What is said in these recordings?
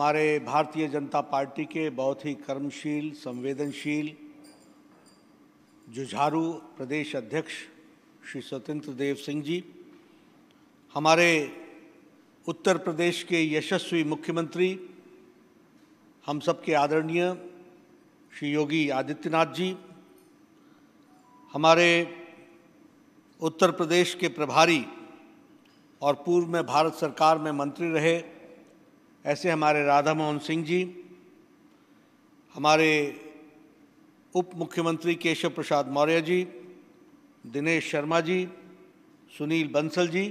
हमारे भारतीय जनता पार्टी के बहुत ही कर्मशील, संवेदनशील, जुझारू प्रदेश अध्यक्ष श्री स्वतंत्र देव सिंह जी, हमारे उत्तर प्रदेश के यशस्वी मुख्यमंत्री, हम सबके आदरणीय श्री योगी आदित्यनाथ जी, हमारे उत्तर प्रदेश के प्रभारी और पूर्व में भारत सरकार में मंत्री रहे ऐसे हमारे राधा मोहन सिंह जी, हमारे उप मुख्यमंत्री केशव प्रसाद मौर्य जी, दिनेश शर्मा जी, सुनील बंसल जी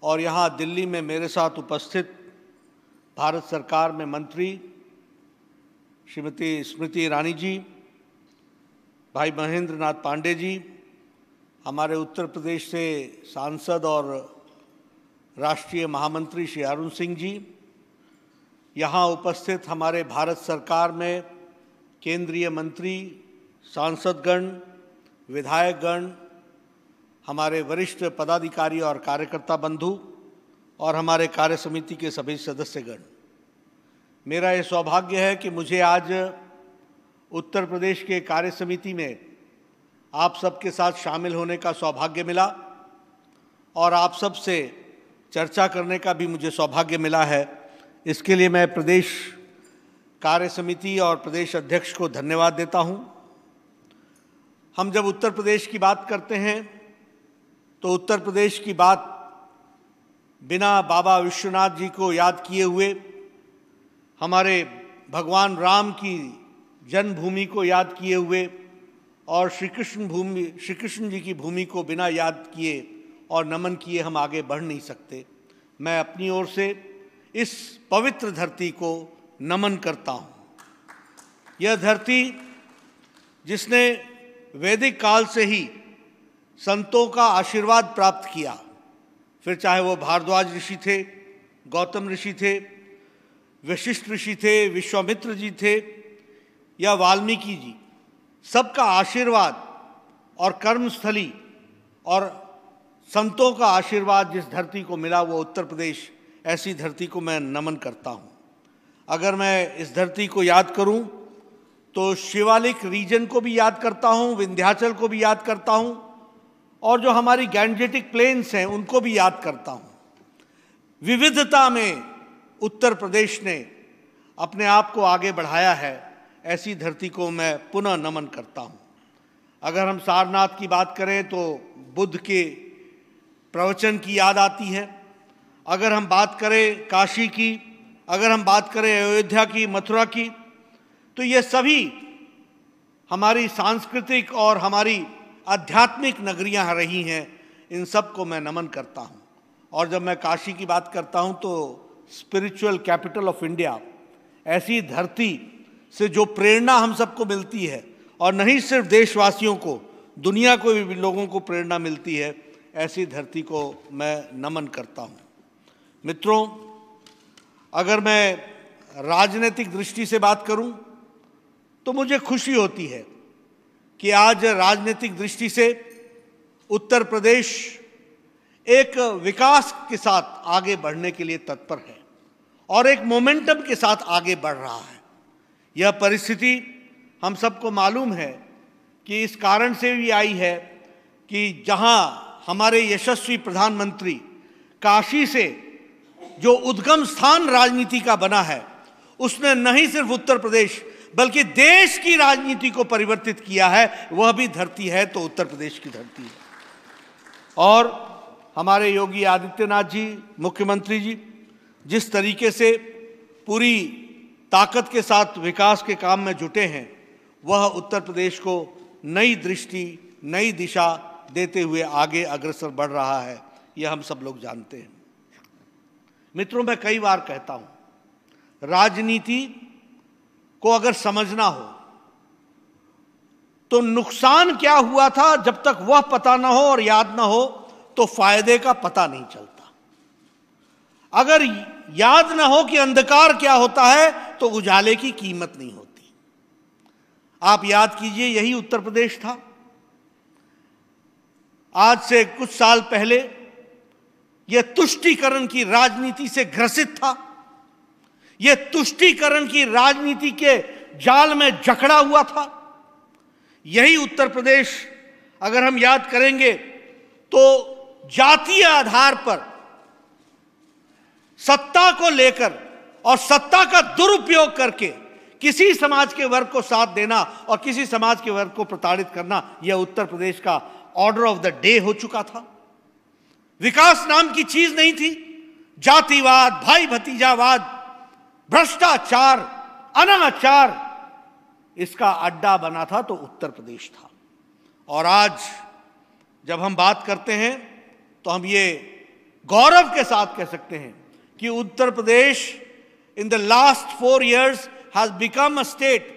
और यहाँ दिल्ली में मेरे साथ उपस्थित भारत सरकार में मंत्री श्रीमती स्मृति ईरानी जी, भाई महेंद्र नाथ पांडे जी, हमारे उत्तर प्रदेश से सांसद और राष्ट्रीय महामंत्री श्री अरुण सिंह जी, यहाँ उपस्थित हमारे भारत सरकार में केंद्रीय मंत्री, सांसदगण, विधायकगण, हमारे वरिष्ठ पदाधिकारी और कार्यकर्ता बंधु और हमारे कार्य समिति के सभी सदस्यगण, मेरा ये सौभाग्य है कि मुझे आज उत्तर प्रदेश के कार्य समिति में आप सबके साथ शामिल होने का सौभाग्य मिला और आप सब से चर्चा करने का भी मुझे सौभाग्य मिला है। इसके लिए मैं प्रदेश कार्य समिति और प्रदेश अध्यक्ष को धन्यवाद देता हूं। हम जब उत्तर प्रदेश की बात करते हैं तो उत्तर प्रदेश की बात बिना बाबा विश्वनाथ जी को याद किए हुए, हमारे भगवान राम की जन्मभूमि को याद किए हुए और श्री कृष्ण जी की भूमि को बिना याद किए और नमन किए हम आगे बढ़ नहीं सकते। मैं अपनी ओर से इस पवित्र धरती को नमन करता हूँ। यह धरती जिसने वैदिक काल से ही संतों का आशीर्वाद प्राप्त किया, फिर चाहे वो भारद्वाज ऋषि थे, गौतम ऋषि थे, वशिष्ठ ऋषि थे, विश्वामित्र जी थे या वाल्मीकि जी, सबका आशीर्वाद और कर्मस्थली और संतों का आशीर्वाद जिस धरती को मिला वो उत्तर प्रदेश, ऐसी धरती को मैं नमन करता हूँ। अगर मैं इस धरती को याद करूँ तो शिवालिक रीजन को भी याद करता हूँ, विंध्याचल को भी याद करता हूँ और जो हमारी गैंजेटिक प्लेन्स हैं उनको भी याद करता हूँ। विविधता में उत्तर प्रदेश ने अपने आप को आगे बढ़ाया है, ऐसी धरती को मैं पुनः नमन करता हूँ। अगर हम सारनाथ की बात करें तो बुद्ध के प्रवचन की याद आती है। अगर हम बात करें काशी की, अगर हम बात करें अयोध्या की, मथुरा की, तो ये सभी हमारी सांस्कृतिक और हमारी आध्यात्मिक नगरियाँ रही हैं। इन सब को मैं नमन करता हूँ। और जब मैं काशी की बात करता हूँ तो स्पिरिचुअल कैपिटल ऑफ इंडिया, ऐसी धरती से जो प्रेरणा हम सबको मिलती है और नहीं सिर्फ देशवासियों को, दुनिया को भी लोगों को प्रेरणा मिलती है, ऐसी धरती को मैं नमन करता हूँ। मित्रों, अगर मैं राजनीतिक दृष्टि से बात करूँ तो मुझे खुशी होती है कि आज राजनीतिक दृष्टि से उत्तर प्रदेश एक विकास के साथ आगे बढ़ने के लिए तत्पर है और एक मोमेंटम के साथ आगे बढ़ रहा है। यह परिस्थिति हम सबको मालूम है कि इस कारण से भी आई है कि जहां हमारे यशस्वी प्रधानमंत्री काशी से जो उद्गम स्थान राजनीति का बना है, उसने नहीं सिर्फ उत्तर प्रदेश बल्कि देश की राजनीति को परिवर्तित किया है। वह भी धरती है तो उत्तर प्रदेश की धरती है। और हमारे योगी आदित्यनाथ जी, मुख्यमंत्री जी, जिस तरीके से पूरी ताकत के साथ विकास के काम में जुटे हैं, वह उत्तर प्रदेश को नई दृष्टि, नई दिशा देते हुए आगे अग्रसर बढ़ रहा है। यह हम सब लोग जानते हैं। मित्रों, मैं कई बार कहता हूं, राजनीति को अगर समझना हो तो नुकसान क्या हुआ था जब तक वह पता ना हो और याद ना हो तो फायदे का पता नहीं चलता। अगर याद ना हो कि अंधकार क्या होता है तो उजाले की कीमत नहीं होती। आप याद कीजिए, यही उत्तर प्रदेश था। आज से कुछ साल पहले यह तुष्टीकरण की राजनीति से ग्रसित था। यह तुष्टीकरण की राजनीति के जाल में जकड़ा हुआ था। यही उत्तर प्रदेश अगर हम याद करेंगे तो जातीय आधार पर सत्ता को लेकर और सत्ता का दुरुपयोग करके किसी समाज के वर्ग को साथ देना और किसी समाज के वर्ग को प्रताड़ित करना, यह उत्तर प्रदेश का ऑर्डर ऑफ द डे हो चुका था। विकास नाम की चीज नहीं थी। जातिवाद, भाई भतीजावाद, भ्रष्टाचार, अनाचार, इसका अड्डा बना था तो उत्तर प्रदेश था। और आज जब हम बात करते हैं तो हम ये गौरव के साथ कह सकते हैं कि Uttar Pradesh in the last 4 years has become a state.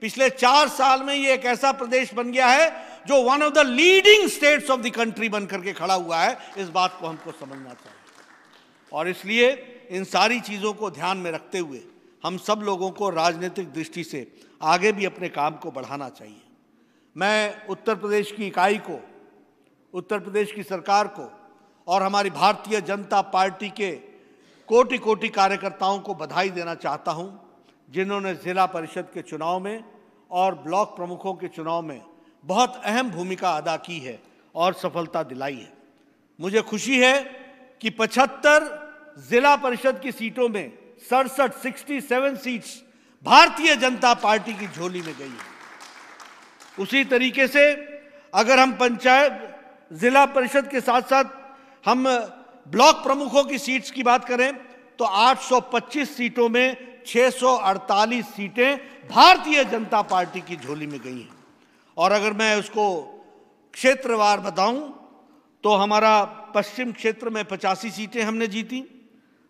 पिछले 4 साल में ये एक ऐसा प्रदेश बन गया है जो one of the leading states of the country बनकर के खड़ा हुआ है। इस बात को हमको समझना चाहिए और इसलिए इन सारी चीजों को ध्यान में रखते हुए हम सब लोगों को राजनीतिक दृष्टि से आगे भी अपने काम को बढ़ाना चाहिए। मैं उत्तर प्रदेश की इकाई को, उत्तर प्रदेश की सरकार को और हमारी भारतीय जनता पार्टी के कोटि कोटि कार्यकर्ताओं को बधाई देना चाहता हूं, जिन्होंने जिला परिषद के चुनाव में और ब्लॉक प्रमुखों के चुनाव में बहुत अहम भूमिका अदा की है और सफलता दिलाई है। मुझे खुशी है कि 75 जिला परिषद की सीटों में 67 सीट्स भारतीय जनता पार्टी की झोली में गई है। उसी तरीके से अगर हम पंचायत जिला परिषद के साथ साथ हम ब्लॉक प्रमुखों की सीट्स की बात करें तो 825 सीटों में 648 सीटें भारतीय जनता पार्टी की झोली में गई हैं। और अगर मैं उसको क्षेत्रवार बताऊं तो हमारा पश्चिम क्षेत्र में 85 सीटें हमने जीती,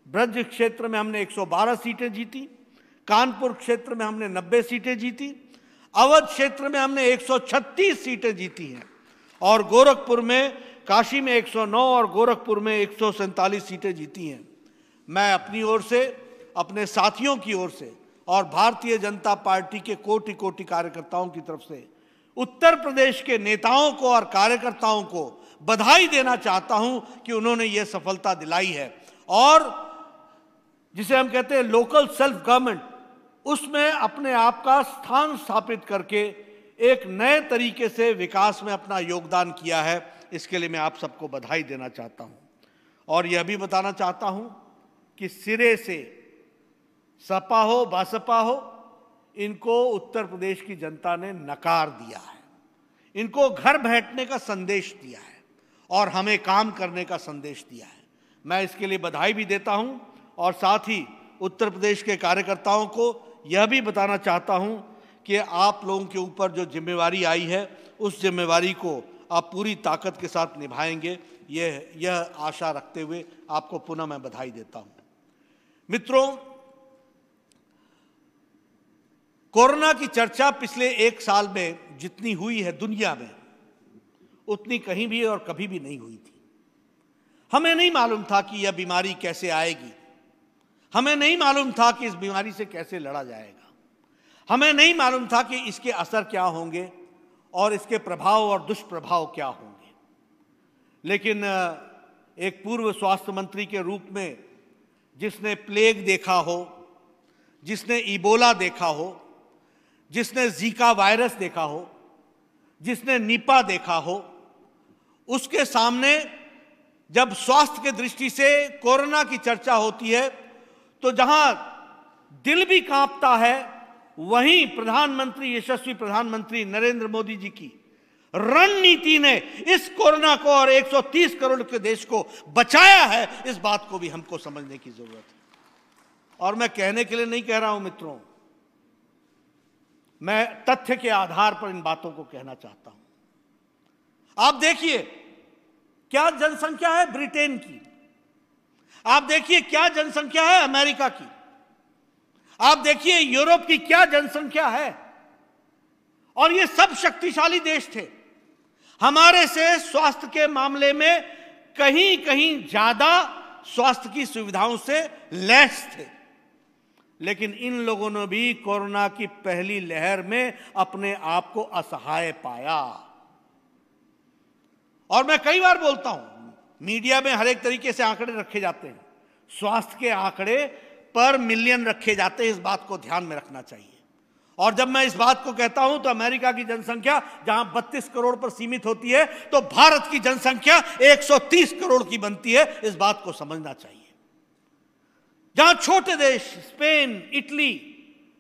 ब्रज क्षेत्र में हमने 112 सीटें जीती, कानपुर क्षेत्र में हमने 90 सीटें जीती, अवध क्षेत्र में हमने 136 सीटें जीती हैं और गोरखपुर में, काशी में 109 और गोरखपुर में 147 सीटें जीती हैं। मैं अपनी ओर से, अपने साथियों की ओर से और भारतीय जनता पार्टी के कोटि कोटि कार्यकर्ताओं की तरफ से उत्तर प्रदेश के नेताओं को और कार्यकर्ताओं को बधाई देना चाहता हूं कि उन्होंने ये सफलता दिलाई है और जिसे हम कहते हैं लोकल सेल्फ गवर्नमेंट, उसमें अपने आप का स्थान स्थापित करके एक नए तरीके से विकास में अपना योगदान किया है। इसके लिए मैं आप सबको बधाई देना चाहता हूं और यह भी बताना चाहता हूं कि सिरे से सपा हो बसपा हो, इनको उत्तर प्रदेश की जनता ने नकार दिया है। इनको घर बैठने का संदेश दिया है और हमें काम करने का संदेश दिया है। मैं इसके लिए बधाई भी देता हूं और साथ ही उत्तर प्रदेश के कार्यकर्ताओं को यह भी बताना चाहता हूं कि आप लोगों के ऊपर जो जिम्मेवारी आई है उस जिम्मेवारी को आप पूरी ताकत के साथ निभाएंगे, यह आशा रखते हुए आपको पुनः मैं बधाई देता हूं। मित्रों, कोरोना की चर्चा पिछले 1 साल में जितनी हुई है दुनिया में, उतनी कहीं भी और कभी भी नहीं हुई थी। हमें नहीं मालूम था कि यह बीमारी कैसे आएगी, हमें नहीं मालूम था कि इस बीमारी से कैसे लड़ा जाएगा, हमें नहीं मालूम था कि इसके असर क्या होंगे और इसके प्रभाव और दुष्प्रभाव क्या होंगे। लेकिन एक पूर्व स्वास्थ्य मंत्री के रूप में जिसने प्लेग देखा हो, जिसने इबोला देखा हो, जिसने जीका वायरस देखा हो, जिसने निपा देखा हो, उसके सामने जब स्वास्थ्य के दृष्टि से कोरोना की चर्चा होती है तो जहां दिल भी कांपता है, वहीं प्रधानमंत्री, यशस्वी प्रधानमंत्री नरेंद्र मोदी जी की रणनीति ने इस कोरोना को और 130 करोड़ के देश को बचाया है। इस बात को भी हमको समझने की जरूरत है और मैं कहने के लिए नहीं कह रहा हूं मित्रों, मैं तथ्य के आधार पर इन बातों को कहना चाहता हूं। आप देखिए क्या जनसंख्या है ब्रिटेन की, आप देखिए क्या जनसंख्या है अमेरिका की, आप देखिए यूरोप की क्या जनसंख्या है और ये सब शक्तिशाली देश थे। हमारे से स्वास्थ्य के मामले में कहीं कहीं ज्यादा स्वास्थ्य की सुविधाओं से लैस थे, लेकिन इन लोगों ने भी कोरोना की पहली लहर में अपने आप को असहाय पाया। और मैं कई बार बोलता हूं, मीडिया में हर एक तरीके से आंकड़े रखे जाते हैं, स्वास्थ्य के आंकड़े पर मिलियन रखे जाते हैं, इस बात को ध्यान में रखना चाहिए। और जब मैं इस बात को कहता हूं तो अमेरिका की जनसंख्या जहां 32 करोड़ पर सीमित होती है, तो भारत की जनसंख्या 130 करोड़ की बनती है, इस बात को समझना चाहिए। जहां छोटे देश स्पेन, इटली,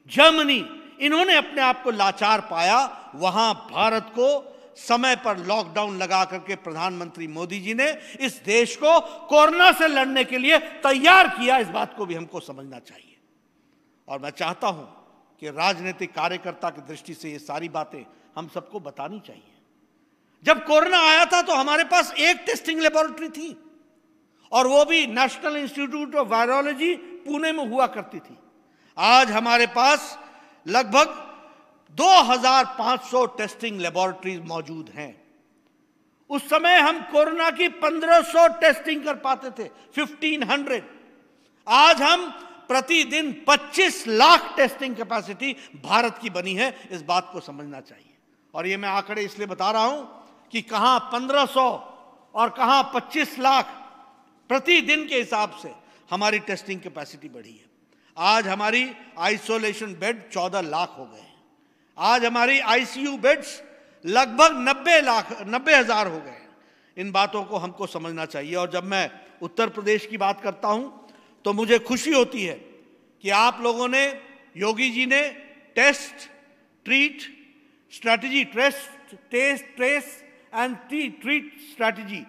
जर्मनी, इन्होंने अपने आप को लाचार पाया, वहां भारत को समय पर लॉकडाउन लगा करके प्रधानमंत्री मोदी जी ने इस देश को कोरोना से लड़ने के लिए तैयार किया, इस बात को भी हमको समझना चाहिए। और मैं चाहता हूं कि राजनीतिक कार्यकर्ता की दृष्टि से ये सारी बातें हम सबको बतानी चाहिए। जब कोरोना आया था तो हमारे पास एक टेस्टिंग लेबोरेटरी थी, और वो भी national institute of virology Pune में हुआ करती थी। आज हमारे पास लगभग 2500 टेस्टिंग लेबोरेटरीज मौजूद हैं। उस समय हम कोरोना की 1500 टेस्टिंग कर पाते थे, 1500। आज हम प्रतिदिन 25 लाख टेस्टिंग कैपेसिटी भारत की बनी है, इस बात को समझना चाहिए। और ये मैं आंकड़े इसलिए बता रहा हूं कि कहां 1500 और कहां 25 लाख प्रतिदिन के हिसाब से हमारी टेस्टिंग कैपेसिटी बढ़ी है। आज हमारी आइसोलेशन बेड 14 लाख हो गए हैं। आज हमारी आईसीयू बेड्स लगभग 90,000 हो गए हैं। इन बातों को हमको समझना चाहिए। और जब मैं उत्तर प्रदेश की बात करता हूं तो मुझे खुशी होती है कि आप लोगों ने, योगी जी ने test treat strategy, test trace and treat strategy,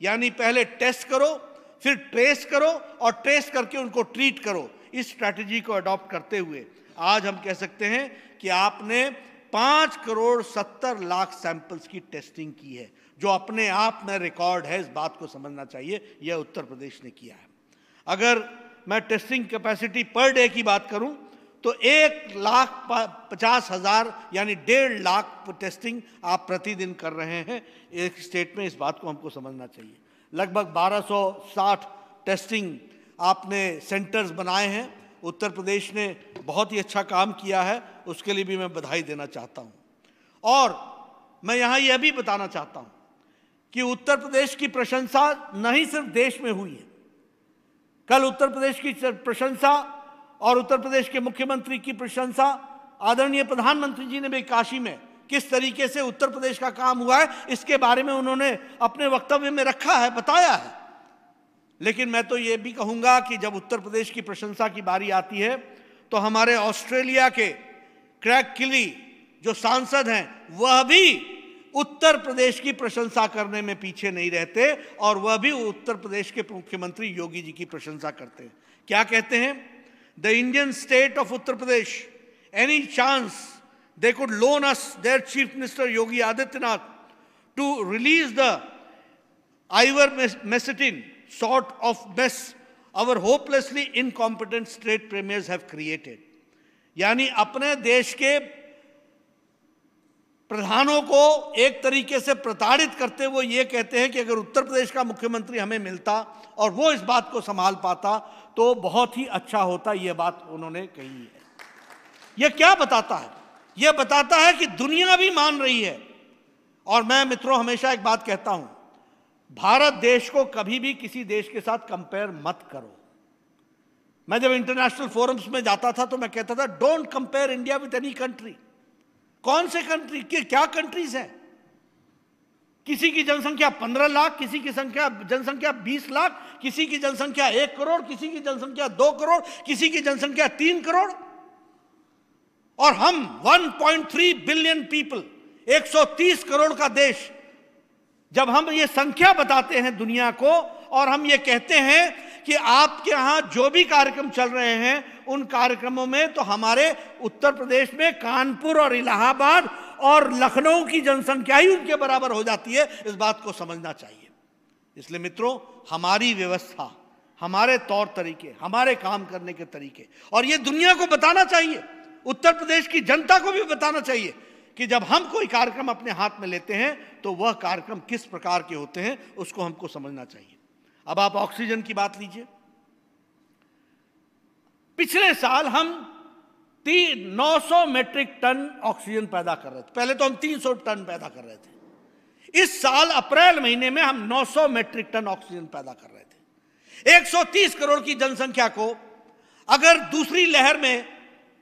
यानी पहले टेस्ट करो, फिर ट्रेस करो, और ट्रेस करके उनको ट्रीट करो, इस स्ट्रैटेजी को अडॉप्ट करते हुए आज हम कह सकते हैं कि आपने 5,70,00,000 सैंपल्स की टेस्टिंग की है, जो अपने आप में रिकॉर्ड है, इस बात को समझना चाहिए। यह उत्तर प्रदेश ने किया है। अगर मैं टेस्टिंग कैपेसिटी पर डे की बात करूं तो 1,50,000 यानी 1.5 लाख टेस्टिंग आप प्रतिदिन कर रहे हैं एक स्टेट में, इस बात को हमको समझना चाहिए। लगभग 1260 टेस्टिंग आपने सेंटर्स बनाए हैं। उत्तर प्रदेश ने बहुत ही अच्छा काम किया है, उसके लिए भी मैं बधाई देना चाहता हूं। और मैं यहां यह भी बताना चाहता हूं कि उत्तर प्रदेश की प्रशंसा नहीं सिर्फ देश में हुई है। कल उत्तर प्रदेश की प्रशंसा और उत्तर प्रदेश के मुख्यमंत्री की प्रशंसा आदरणीय प्रधानमंत्री जी ने भी काशी में किस तरीके से उत्तर प्रदेश का काम हुआ है, इसके बारे में उन्होंने अपने वक्तव्य में रखा है, बताया है। लेकिन मैं तो ये भी कहूंगा कि जब उत्तर प्रदेश की प्रशंसा की बारी आती है तो हमारे ऑस्ट्रेलिया के क्रैग किली जो सांसद हैं, वह भी उत्तर प्रदेश की प्रशंसा करने में पीछे नहीं रहते, और वह भी उत्तर प्रदेश के मुख्यमंत्री योगी जी की प्रशंसा करते हैं। क्या कहते हैं? The Indian state of Uttar Pradesh, any chance they could loan us their Chief Minister Yogi Adityanath to release the ivermectin sort of mess our hopelessly incompetent state premiers have created। यानी अपने देश के प्रधानों को एक तरीके से प्रताड़ित करते वो ये कहते हैं कि अगर उत्तर प्रदेश का मुख्यमंत्री हमें मिलता और वो इस बात को संभाल पाता तो बहुत ही अच्छा होता। ये बात उन्होंने कही है। यह क्या बताता है? यह बताता है कि दुनिया भी मान रही है। और मैं मित्रों हमेशा एक बात कहता हूं, भारत देश को कभी भी किसी देश के साथ कंपेयर मत करो। मैं जब इंटरनेशनल फोरम्स में जाता था तो मैं कहता था don't compare India with any country. कौन से कंट्री के क्या कंट्रीज हैं? किसी की जनसंख्या 15 लाख, किसी की जनसंख्या 20 लाख, किसी की जनसंख्या 1 करोड़, किसी की जनसंख्या 2 करोड़, किसी की जनसंख्या 3 करोड़, और हम 1.3 बिलियन पीपल, 130 करोड़ का देश। जब हम ये संख्या बताते हैं दुनिया को और हम ये कहते हैं कि आपके यहां जो भी कार्यक्रम चल रहे हैं उन कार्यक्रमों में तो हमारे उत्तर प्रदेश में कानपुर और इलाहाबाद और लखनऊ की जनसंख्या ही उनके बराबर हो जाती है, इस बात को समझना चाहिए। इसलिए मित्रों, हमारी व्यवस्था, हमारे तौर तरीके, हमारे काम करने के तरीके, और ये दुनिया को बताना चाहिए, उत्तर प्रदेश की जनता को भी बताना चाहिए कि जब हम कोई कार्यक्रम अपने हाथ में लेते हैं तो वह कार्यक्रम किस प्रकार के होते हैं, उसको हमको समझना चाहिए। अब आप ऑक्सीजन की बात लीजिए। पिछले साल हम 900 मेट्रिक टन ऑक्सीजन पैदा कर रहे थे। पहले तो हम 300 टन पैदा कर रहे थे। इस साल अप्रैल महीने में हम 900 मेट्रिक टन ऑक्सीजन पैदा कर रहे थे। 130 करोड़ की जनसंख्या को अगर दूसरी लहर में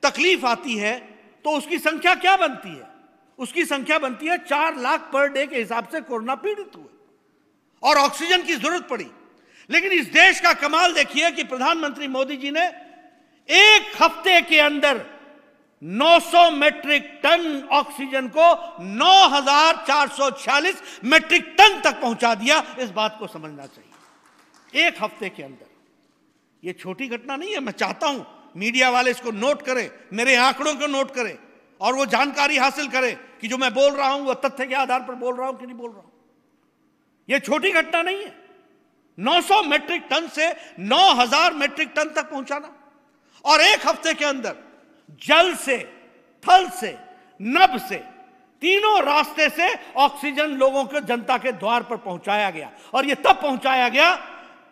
तकलीफ आती है तो उसकी संख्या क्या बनती है? उसकी संख्या बनती है 4 लाख पर डे के हिसाब से कोरोना पीड़ित हुए और ऑक्सीजन की जरूरत पड़ी। लेकिन इस देश का कमाल देखिए कि प्रधानमंत्री मोदी जी ने एक हफ्ते के अंदर 900 मेट्रिक टन ऑक्सीजन को 9,446 मेट्रिक टन तक पहुंचा दिया। इस बात को समझना चाहिए, एक हफ्ते के अंदर। यह छोटी घटना नहीं है। मैं चाहता हूं मीडिया वाले इसको नोट करें, मेरे आंकड़ों को नोट करें और वो जानकारी हासिल करें कि जो मैं बोल रहा हूं वो तथ्य के आधार पर बोल रहा हूं कि नहीं बोल रहा हूं। यह छोटी घटना नहीं है। 900 मेट्रिक टन से 9,000 मेट्रिक टन तक पहुंचाना और एक हफ्ते के अंदर जल से, थल से, नभ से, तीनों रास्ते से ऑक्सीजन लोगों के, जनता के द्वार पर पहुंचाया गया। और यह तब पहुंचाया गया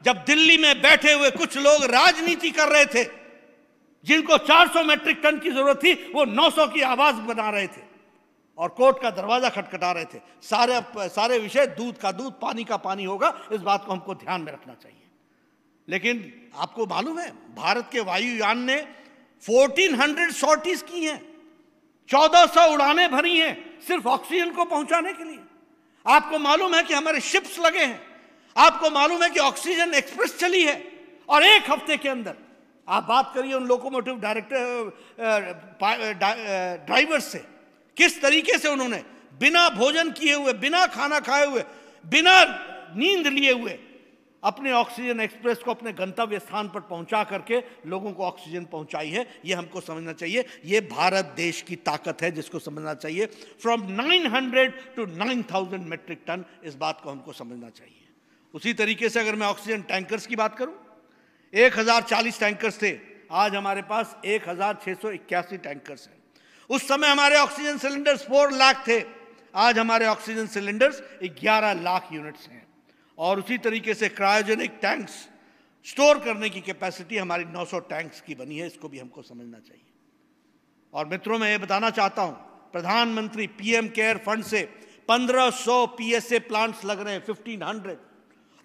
जब दिल्ली में बैठे हुए कुछ लोग राजनीति कर रहे थे। जिनको 400 मेट्रिक टन की जरूरत थी वो 900 की आवाज बना रहे थे और कोर्ट का दरवाजा खटखटा रहे थे। सारे विषय दूध का दूध, पानी का पानी होगा, इस बात को हमको ध्यान में रखना चाहिए। लेकिन आपको मालूम है भारत के वायुयान ने 1400 सॉर्टीज की हैं, 1400 उड़ानें भरी हैं सिर्फ ऑक्सीजन को पहुंचाने के लिए। आपको मालूम है कि हमारे शिप्स लगे हैं, आपको मालूम है कि ऑक्सीजन एक्सप्रेस चली है। और एक हफ्ते के अंदर आप बात करिए उन लोकोमोटिव ड्राइवर से, किस तरीके से उन्होंने बिना भोजन किए हुए, बिना खाना खाए हुए, बिना नींद लिए हुए अपने ऑक्सीजन एक्सप्रेस को अपने गंतव्य स्थान पर पहुंचा करके लोगों को ऑक्सीजन पहुंचाई है। यह हमको समझना चाहिए। यह भारत देश की ताकत है जिसको समझना चाहिए। फ्रॉम 900 to 9,000 मेट्रिक टन, इस बात को हमको समझना चाहिए। उसी तरीके से अगर मैं ऑक्सीजन टैंकर्स की बात करूं, 1040 टैंकर्स थे, आज हमारे पास 1681 टैंकर्स हैं। उस समय हमारे ऑक्सीजन सिलेंडर्स 4 लाख थे, आज हमारे ऑक्सीजन सिलेंडर्स 11 लाख यूनिट्स हैं। और उसी तरीके से क्रायोजेनिक टैंक्स स्टोर करने की कैपेसिटी हमारी 900 टैंक्स की बनी है। इसको भी हमको समझना चाहिए। और मित्रों, मैं ये बताना चाहता हूं, प्रधानमंत्री पीएम केयर फंड से 1500 पीएसए प्लांट्स लग रहे हैं, 1500।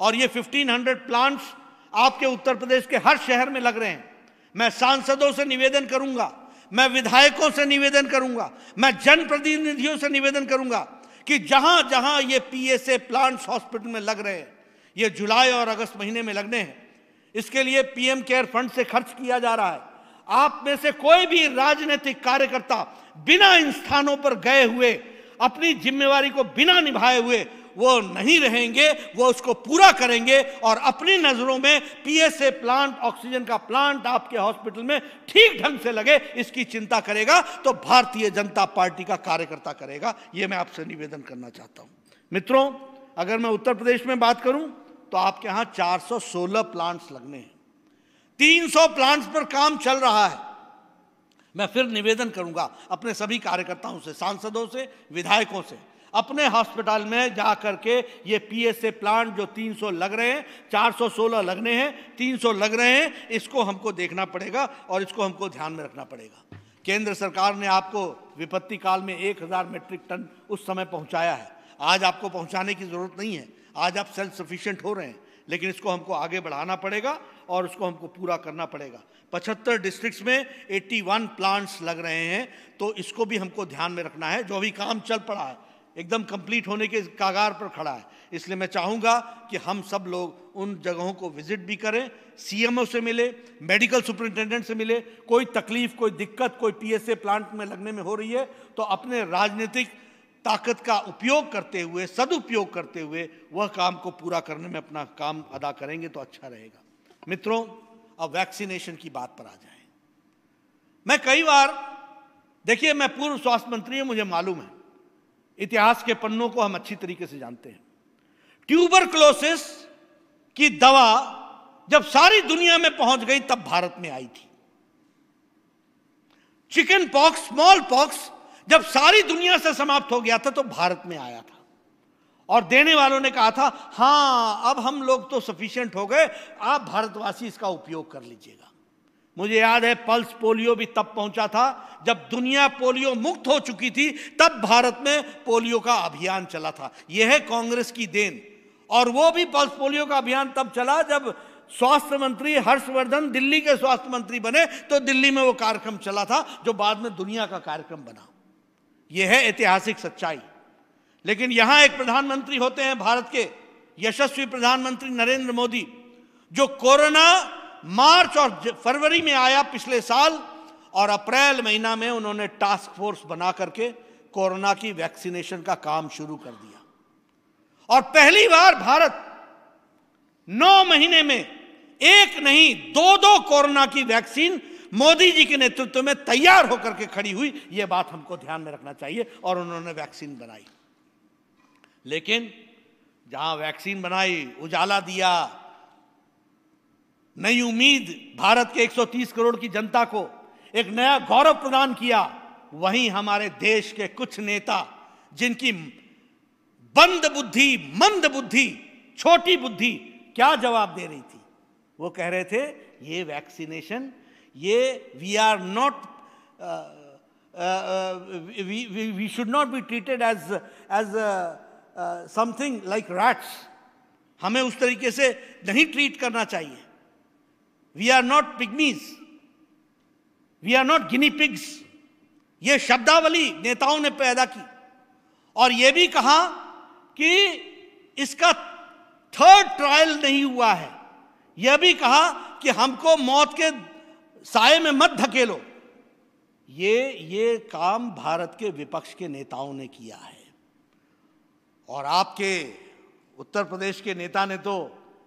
और ये 1500 प्लांट्स आपके उत्तर प्रदेश के हर शहर में लग रहे हैं। मैं सांसदों से निवेदन करूंगा, मैं विधायकों से निवेदन करूंगा, मैं जनप्रतिनिधियों से निवेदन करूंगा कि जहां जहां ये पीएसए प्लांट्स हॉस्पिटल में लग रहे हैं, ये जुलाई और अगस्त महीने में लगने हैं, इसके लिए पीएम केयर फंड से खर्च किया जा रहा है। आप में से कोई भी राजनीतिक कार्यकर्ता बिना इन स्थानों पर गए हुए, अपनी जिम्मेवारी को बिना निभाए हुए वो नहीं रहेंगे, वो उसको पूरा करेंगे और अपनी नजरों में पीएसए प्लांट, ऑक्सीजन का प्लांट आपके हॉस्पिटल में ठीक ढंग से लगे, इसकी चिंता करेगा तो भारतीय जनता पार्टी का कार्यकर्ता करेगा। ये मैं आपसे निवेदन करना चाहता हूं। मित्रों, अगर मैं उत्तर प्रदेश में बात करूं तो आपके यहां 416 प्लांट्स लगने हैं, 300 प्लांट्स पर काम चल रहा है। मैं फिर निवेदन करूंगा अपने सभी कार्यकर्ताओं से, सांसदों से, विधायकों से, अपने हॉस्पिटल में जाकर के ये पीएसए प्लांट जो 300 लग रहे हैं, 416 लगने हैं, 300 लग रहे हैं, इसको हमको देखना पड़ेगा और इसको हमको ध्यान में रखना पड़ेगा। केंद्र सरकार ने आपको विपत्ति काल में 1000 मेट्रिक टन उस समय पहुंचाया है। आज आपको पहुंचाने की जरूरत नहीं है, आज आप सेल्फ सफिशिएंट हो रहे हैं, लेकिन इसको हमको आगे बढ़ाना पड़ेगा और उसको हमको पूरा करना पड़ेगा। 75 डिस्ट्रिक्ट्स में 81 प्लांट्स लग रहे हैं, तो इसको भी हमको ध्यान में रखना है। जो अभी काम चल पड़ा है एकदम कंप्लीट होने के कागार पर खड़ा है, इसलिए मैं चाहूँगा कि हम सब लोग उन जगहों को विजिट भी करें, सीएमओ से मिले, मेडिकल सुपरिटेंडेंट से मिले। कोई तकलीफ, कोई दिक्कत, कोई पीएसए प्लांट में लगने में हो रही है तो अपने राजनीतिक ताकत का उपयोग करते हुए, सदुपयोग करते हुए वह काम को पूरा करने में अपना काम अदा करेंगे तो अच्छा रहेगा। मित्रों, अब वैक्सीनेशन की बात पर आ जाए। मैं कई बार, देखिए, मैं पूर्व स्वास्थ्य मंत्री हूं, मुझे मालूम है, इतिहास के पन्नों को हम अच्छी तरीके से जानते हैं। ट्यूबरक्लोसिस की दवा जब सारी दुनिया में पहुंच गई तब भारत में आई थी। चिकन पॉक्स, स्मॉल पॉक्स जब सारी दुनिया से समाप्त हो गया था तो भारत में आया था और देने वालों ने कहा था, हां अब हम लोग तो सफिशिएंट हो गए, आप भारतवासी इसका उपयोग कर लीजिएगा। मुझे याद है पल्स पोलियो भी तब पहुंचा था जब दुनिया पोलियो मुक्त हो चुकी थी, तब भारत में पोलियो का अभियान चला था। यह है कांग्रेस की देन। और वो भी पल्स पोलियो का अभियान तब चला जब स्वास्थ्य मंत्री हर्षवर्धन दिल्ली के स्वास्थ्य मंत्री बने तो दिल्ली में वो कार्यक्रम चला था जो बाद में दुनिया का कार्यक्रम बना। यह है ऐतिहासिक सच्चाई। लेकिन यहां एक प्रधानमंत्री होते हैं भारत के, यशस्वी प्रधानमंत्री नरेंद्र मोदी, जो कोरोना मार्च और फरवरी में आया पिछले साल, और अप्रैल महीना में उन्होंने टास्क फोर्स बना करके कोरोना की वैक्सीनेशन का काम शुरू कर दिया। और पहली बार भारत 9 महीने में एक नहीं 2 कोरोना की वैक्सीन मोदी जी के नेतृत्व में तैयार होकर के खड़ी हुई। यह बात हमको ध्यान में रखना चाहिए। और उन्होंने वैक्सीन बनाई। लेकिन जहां वैक्सीन बनाई, उजाला दिया, नई उम्मीद भारत के 130 करोड़ की जनता को एक नया गौरव प्रदान किया, वहीं हमारे देश के कुछ नेता जिनकी बंद बुद्धि, मंद बुद्धि, छोटी बुद्धि क्या जवाब दे रही थी? वो कह रहे थे ये वैक्सीनेशन, ये we are not, we should not be treated as something like rats. हमें उस तरीके से नहीं ट्रीट करना चाहिए। We are not pygmies, we are not guinea pigs. ये शब्दावली नेताओं ने पैदा की। और यह भी कहा कि इसका 3rd ट्रायल नहीं हुआ है। यह भी कहा कि हमको मौत के साए में मत धकेलो। ये काम भारत के विपक्ष के नेताओं ने किया है। और आपके उत्तर प्रदेश के नेता ने तो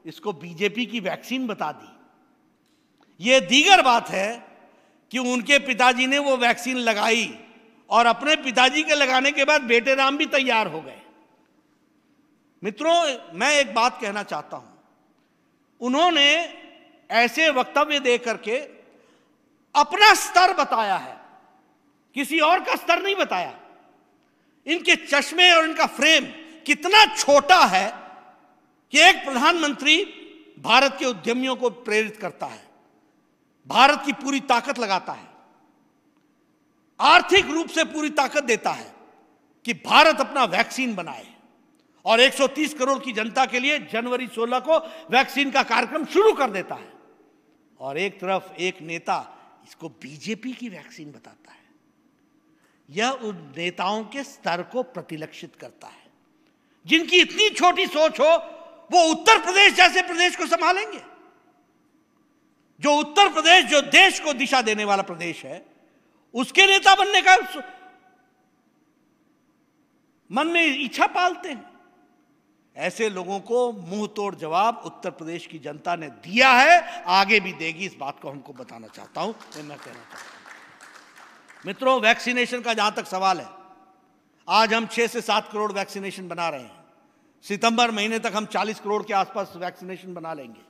इसको बीजेपी की वैक्सीन बता दी। यह दीगर बात है कि उनके पिताजी ने वो वैक्सीन लगाई और अपने पिताजी के लगाने के बाद बेटे राम भी तैयार हो गए। मित्रों, मैं एक बात कहना चाहता हूं। उन्होंने ऐसे वक्तव्य दे करके अपना स्तर बताया है, किसी और का स्तर नहीं बताया। इनके चश्मे और इनका फ्रेम कितना छोटा है कि एक प्रधानमंत्री भारत के उद्यमियों को प्रेरित करता है, भारत की पूरी ताकत लगाता है, आर्थिक रूप से पूरी ताकत देता है कि भारत अपना वैक्सीन बनाए, और 130 करोड़ की जनता के लिए जनवरी 16 को वैक्सीन का कार्यक्रम शुरू कर देता है। और एक तरफ एक नेता इसको बीजेपी की वैक्सीन बताता है। यह उन नेताओं के स्तर को प्रतिलक्षित करता है जिनकी इतनी छोटी सोच हो। वो उत्तर प्रदेश जैसे प्रदेश को संभालेंगे? जो उत्तर प्रदेश, जो देश को दिशा देने वाला प्रदेश है, उसके नेता बनने का मन में इच्छा पालते हैं। ऐसे लोगों को मुंह तोड़ जवाब उत्तर प्रदेश की जनता ने दिया है, आगे भी देगी। इस बात को हमको बताना चाहता हूं, मैं कहना चाहता हूं। मित्रों, वैक्सीनेशन का जहां तक सवाल है, आज हम 6 से 7 करोड़ वैक्सीनेशन बना रहे हैं। सितंबर महीने तक हम 40 करोड़ के आसपास वैक्सीनेशन बना लेंगे,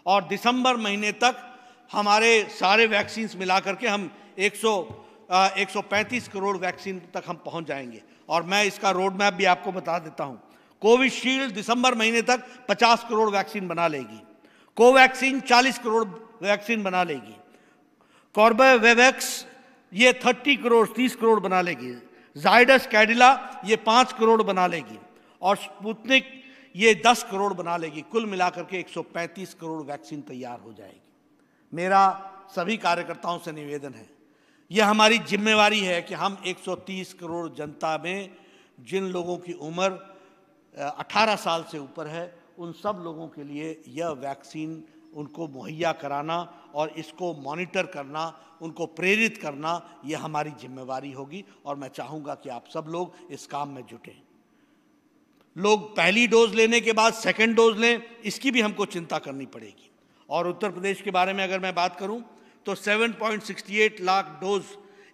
और दिसंबर महीने तक हमारे सारे वैक्सीन मिलाकर के हम 135 करोड़ वैक्सीन तक हम पहुंच जाएंगे। और मैं इसका रोड मैप भी आपको बता देता हूं। कोविशील्ड दिसंबर महीने तक 50 करोड़ वैक्सीन बना लेगी, कोवैक्सीन 40 करोड़ वैक्सीन बना लेगी, कॉर्बेवैक्स ये 30 करोड़ बना लेगी, जाइडस कैडिला ये 5 करोड़ बना लेगी, और स्पुतनिक ये 10 करोड़ बना लेगी। कुल मिलाकर के 135 करोड़ वैक्सीन तैयार हो जाएगी। मेरा सभी कार्यकर्ताओं से निवेदन है, यह हमारी जिम्मेवारी है कि हम 130 करोड़ जनता में जिन लोगों की उम्र 18 साल से ऊपर है, उन सब लोगों के लिए यह वैक्सीन उनको मुहैया कराना और इसको मॉनिटर करना, उनको प्रेरित करना, यह हमारी जिम्मेवारी होगी। और मैं चाहूँगा कि आप सब लोग इस काम में जुटें। लोग पहली डोज लेने के बाद सेकेंड डोज लें, इसकी भी हमको चिंता करनी पड़ेगी। और उत्तर प्रदेश के बारे में अगर मैं बात करूं तो 7.68 लाख डोज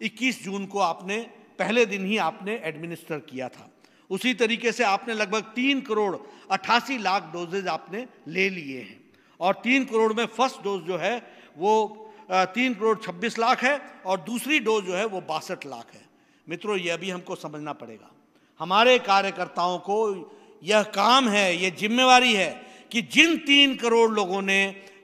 21 जून को आपने पहले दिन ही आपने एडमिनिस्टर किया था। उसी तरीके से आपने लगभग 3 करोड़ 88 लाख डोजेज आपने ले लिए हैं, और 3 करोड़ में फर्स्ट डोज जो है वो 3 करोड़ 26 लाख है, और दूसरी डोज जो है वो 62 लाख है। मित्रों, यह भी हमको समझना पड़ेगा। हमारे कार्यकर्ताओं को यह काम है, यह जिम्मेवारी है कि जिन 3 करोड़ लोगों ने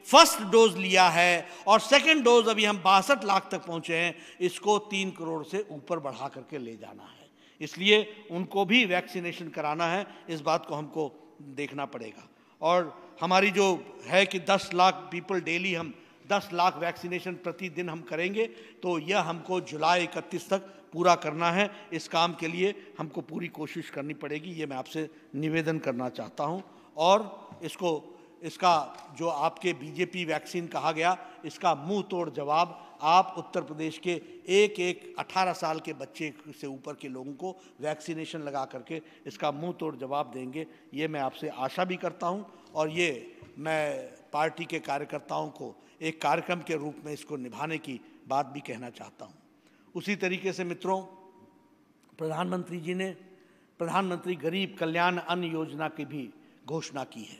फर्स्ट डोज लिया है और सेकंड डोज अभी हम 62 लाख तक पहुंचे हैं, इसको 3 करोड़ से ऊपर बढ़ा करके ले जाना है। इसलिए उनको भी वैक्सीनेशन कराना है, इस बात को हमको देखना पड़ेगा। और हमारी जो है कि 10 लाख पीपल डेली, हम 10 लाख वैक्सीनेशन प्रतिदिन हम करेंगे, तो यह हमको जुलाई 31 तक पूरा करना है। इस काम के लिए हमको पूरी कोशिश करनी पड़ेगी, ये मैं आपसे निवेदन करना चाहता हूँ। और इसका जो आपके बीजेपी वैक्सीन कहा गया, इसका मुंह तोड़ जवाब आप उत्तर प्रदेश के एक 18 साल के बच्चे से ऊपर के लोगों को वैक्सीनेशन लगा करके इसका मुंह तोड़ जवाब देंगे, ये मैं आपसे आशा भी करता हूँ। और ये मैं पार्टी के कार्यकर्ताओं को एक कार्यक्रम के रूप में इसको निभाने की बात भी कहना चाहता हूँ। उसी तरीके से मित्रों, प्रधानमंत्री जी ने प्रधानमंत्री गरीब कल्याण अन्न योजना की भी घोषणा की है।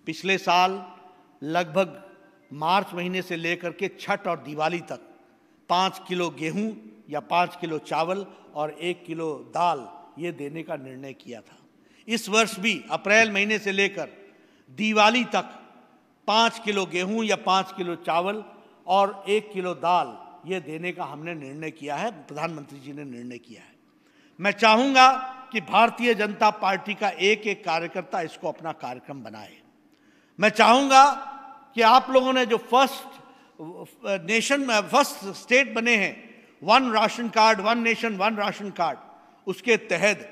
पिछले साल लगभग मार्च महीने से लेकर के छठ और दिवाली तक 5 किलो गेहूं या 5 किलो चावल और 1 किलो दाल ये देने का निर्णय किया था। इस वर्ष भी अप्रैल महीने से लेकर दिवाली तक 5 किलो गेहूं या 5 किलो चावल और 1 किलो दाल ये देने का हमने निर्णय किया है, प्रधानमंत्री जी ने निर्णय किया है। मैं चाहूँगा कि भारतीय जनता पार्टी का एक कार्यकर्ता इसको अपना कार्यक्रम बनाए। मैं चाहूँगा कि आप लोगों ने जो फर्स्ट स्टेट बने हैं, 1 ration card 1 nation 1 ration card, उसके तहत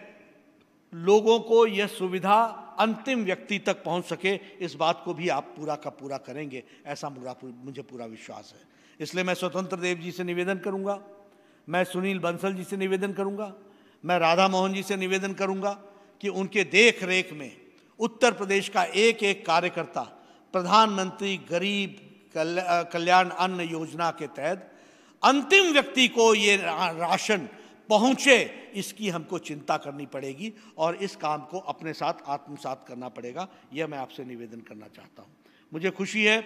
लोगों को यह सुविधा अंतिम व्यक्ति तक पहुंच सके, इस बात को भी आप पूरा का पूरा करेंगे, ऐसा मुझे पूरा विश्वास है। इसलिए मैं स्वतंत्र देव जी से निवेदन करूंगा, मैं सुनील बंसल जी से निवेदन करूंगा, मैं राधा मोहन जी से निवेदन करूंगा कि उनके देख रेख में उत्तर प्रदेश का एक कार्यकर्ता प्रधानमंत्री गरीब कल्याण अन्न योजना के तहत अंतिम व्यक्ति को ये राशन पहुंचे, इसकी हमको चिंता करनी पड़ेगी और इस काम को अपने साथ आत्मसात करना पड़ेगा, यह मैं आपसे निवेदन करना चाहता हूं। मुझे खुशी है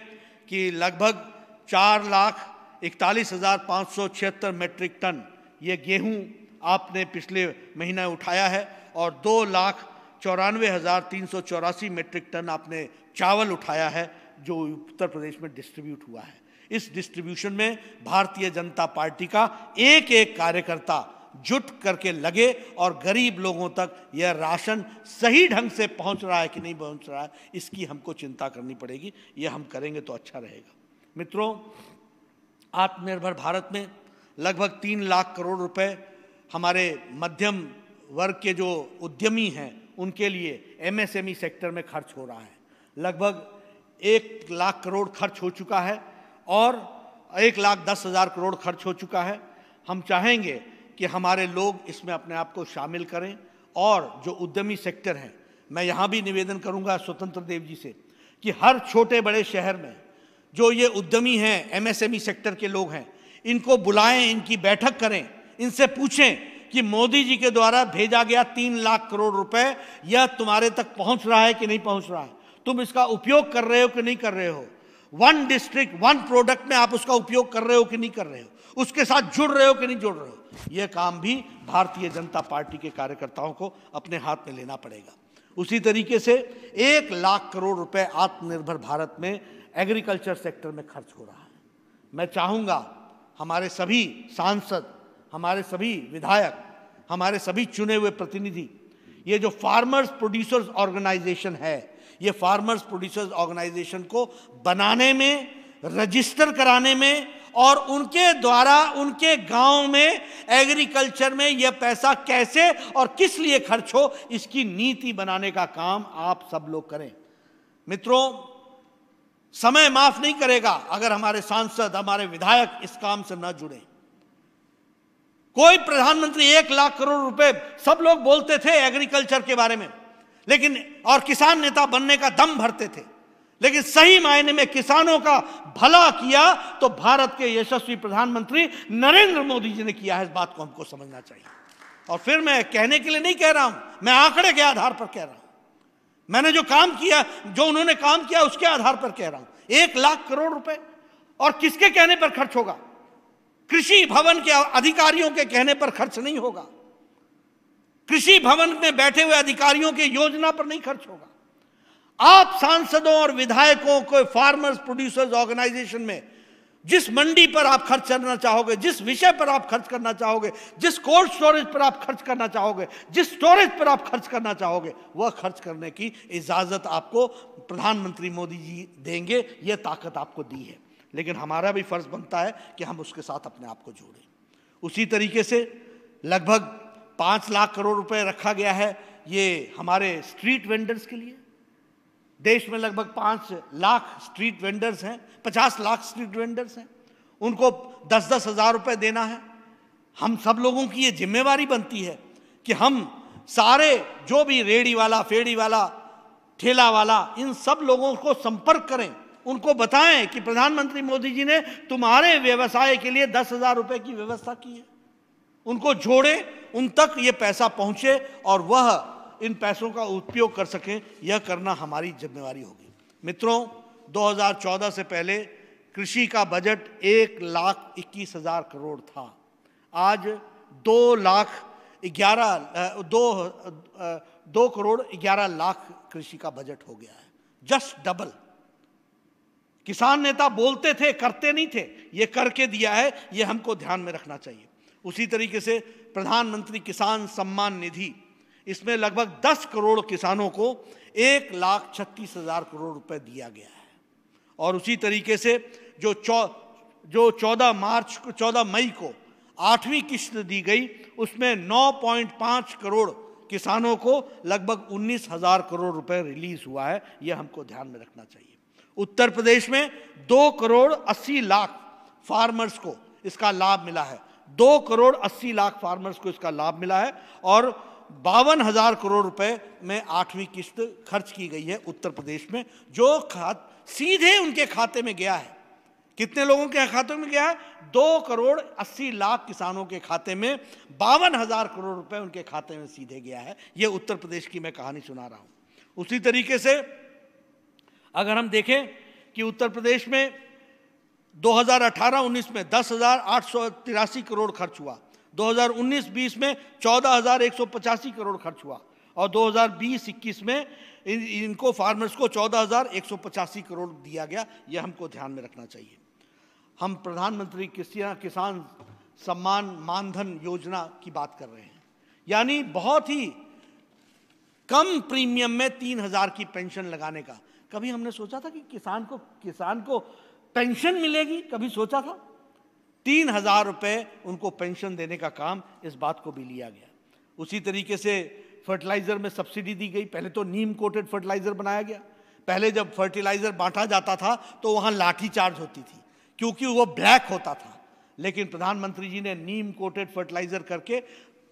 कि लगभग 4,41,576 मेट्रिक टन ये गेहूं आपने पिछले महीने उठाया है और 2,94,384 मेट्रिक टन आपने चावल उठाया है, जो उत्तर प्रदेश में डिस्ट्रीब्यूट हुआ है। इस डिस्ट्रीब्यूशन में भारतीय जनता पार्टी का एक कार्यकर्ता जुट करके लगे और गरीब लोगों तक यह राशन सही ढंग से पहुंच रहा है कि नहीं पहुंच रहा है, इसकी हमको चिंता करनी पड़ेगी। यह हम करेंगे तो अच्छा रहेगा। मित्रों, आत्मनिर्भर भारत में लगभग 3 लाख करोड़ रुपए हमारे मध्यम वर्ग के जो उद्यमी हैं उनके लिए MSME सेक्टर में खर्च हो रहा है। लगभग 1 लाख करोड़ खर्च हो चुका है और 1,10,000 करोड़ खर्च हो चुका है। हम चाहेंगे कि हमारे लोग इसमें अपने आप को शामिल करें और जो उद्यमी सेक्टर हैं, मैं यहाँ भी निवेदन करूँगा स्वतंत्र देव जी से कि हर छोटे बड़े शहर में जो ये उद्यमी हैं, MSME सेक्टर के लोग हैं, इनको बुलाएं, इनकी बैठक करें, इनसे पूछें कि मोदी जी के द्वारा भेजा गया 3 लाख करोड़ रुपए यह तुम्हारे तक पहुंच रहा है कि नहीं पहुंच रहा है, तुम इसका उपयोग कर रहे हो कि नहीं कर रहे हो, 1 डिस्ट्रिक्ट 1 प्रोडक्ट में आप उसका उपयोग कर रहे हो कि नहीं कर रहे हो, उसके साथ जुड़ रहे हो कि नहीं जुड़ रहे हो। यह काम भी भारतीय जनता पार्टी के कार्यकर्ताओं को अपने हाथ में लेना पड़ेगा। उसी तरीके से 1 लाख करोड़ रुपए आत्मनिर्भर भारत में एग्रीकल्चर सेक्टर में खर्च हो रहा है। मैं चाहूँगा हमारे सभी सांसद, हमारे सभी विधायक, हमारे सभी चुने हुए प्रतिनिधि, ये जो फार्मर्स प्रोड्यूसर्स ऑर्गेनाइजेशन है, ये फार्मर्स प्रोड्यूसर्स ऑर्गेनाइजेशन को बनाने में, रजिस्टर कराने में और उनके द्वारा उनके गांव में एग्रीकल्चर में यह पैसा कैसे और किस लिए खर्च हो, इसकी नीति बनाने का काम आप सब लोग करें। मित्रों, समय माफ नहीं करेगा अगर हमारे सांसद, हमारे विधायक इस काम से न जुड़े। कोई प्रधानमंत्री 1 लाख करोड़ रुपए, सब लोग बोलते थे एग्रीकल्चर के बारे में, लेकिन और किसान नेता बनने का दम भरते थे, लेकिन सही मायने में किसानों का भला किया तो भारत के यशस्वी प्रधानमंत्री नरेंद्र मोदी जी ने किया है। इस बात को हमको समझना चाहिए। और फिर मैं कहने के लिए नहीं कह रहा हूं, मैं आंकड़े के आधार पर कह रहा हूं, मैंने जो काम किया, जो उन्होंने काम किया उसके आधार पर कह रहा हूं। 1 लाख करोड़ रुपए और किसके कहने पर खर्च होगा? कृषि भवन के अधिकारियों के कहने पर खर्च नहीं होगा, कृषि भवन में बैठे हुए अधिकारियों के योजना पर नहीं खर्च होगा। आप सांसदों और विधायकों को फार्मर्स प्रोड्यूसर्स ऑर्गेनाइजेशन में जिस मंडी पर आप खर्च करना चाहोगे, जिस विषय पर आप खर्च करना चाहोगे, जिस कोल्ड स्टोरेज पर आप खर्च करना चाहोगे, जिस स्टोरेज पर आप खर्च करना चाहोगे, वह खर्च करने की इजाजत आपको प्रधानमंत्री मोदी जी देंगे। यह ताकत आपको दी है, लेकिन हमारा भी फर्ज बनता है कि हम उसके साथ अपने आप को जोड़ें। उसी तरीके से लगभग 5 लाख करोड़ रुपए रखा गया है ये हमारे स्ट्रीट वेंडर्स के लिए। देश में लगभग 5 लाख स्ट्रीट वेंडर्स हैं, 50 लाख स्ट्रीट वेंडर्स हैं, उनको 10-10 हज़ार रुपये देना है। हम सब लोगों की ये जिम्मेवारी बनती है कि हम सारे जो भी रेहड़ी वाला, फेड़ी वाला, ठेला वाला, इन सब लोगों को संपर्क करें, उनको बताएं कि प्रधानमंत्री मोदी जी ने तुम्हारे व्यवसाय के लिए 10,000 रुपये की व्यवस्था की है। उनको जोड़े, उन तक ये पैसा पहुंचे और वह इन पैसों का उपयोग कर सकें, यह करना हमारी जिम्मेवारी होगी। मित्रों, 2014 से पहले कृषि का बजट 1,21,000 करोड़ था। आज 2 करोड़ 11 लाख कृषि का बजट हो गया है, जस्ट डबल। किसान नेता बोलते थे, करते नहीं थे, ये करके दिया है, ये हमको ध्यान में रखना चाहिए। उसी तरीके से प्रधानमंत्री किसान सम्मान निधि, इसमें लगभग 10 करोड़ किसानों को 1,36,000 करोड़ रुपए दिया गया है। और उसी तरीके से जो 14 मई को 8वीं किस्त दी गई, उसमें 9.5 करोड़ किसानों को लगभग 19,000 करोड़ रुपए रिलीज हुआ है। यह हमको ध्यान में रखना चाहिए। उत्तर प्रदेश में 2 करोड़ 80 लाख फार्मर्स को इसका लाभ मिला है। 2 करोड़ 80 लाख फार्मर्स को इसका लाभ मिला है और 52,000 करोड़ रुपए में 8वीं किस्त खर्च की गई है उत्तर प्रदेश में, जो सीधे उनके खाते में गया है। कितने लोगों के खाते में गया है? 2 करोड़ 80 लाख किसानों के खाते में 52,000 करोड़ रुपए उनके खाते में सीधे गया है। यह उत्तर प्रदेश की मैं कहानी सुना रहा हूं। उसी तरीके से अगर हम देखें कि उत्तर प्रदेश में 2018-19 में 10,883 करोड़ खर्च हुआ, 2019-20 में 14,185 करोड़ खर्च हुआ और 2020-21 में इनको फार्मर्स को 14,185 करोड़ दिया गया। यह हमको ध्यान में रखना चाहिए। हम प्रधानमंत्री किसान सम्मान मानधन योजना की बात कर रहे हैं, यानी बहुत ही कम प्रीमियम में 3,000 की पेंशन लगाने का। कभी हमने सोचा था कि किसान को पेंशन मिलेगी? कभी सोचा था? 3,000 रुपये उनको पेंशन देने का काम, इस बात को भी लिया गया। उसी तरीके से फर्टिलाइजर में सब्सिडी दी गई। पहले तो नीम कोटेड फर्टिलाइजर बनाया गया। पहले जब फर्टिलाइजर बांटा जाता था तो वहाँ लाठी चार्ज होती थी, क्योंकि वो ब्लैक होता था। लेकिन प्रधानमंत्री जी ने नीम कोटेड फर्टिलाइजर करके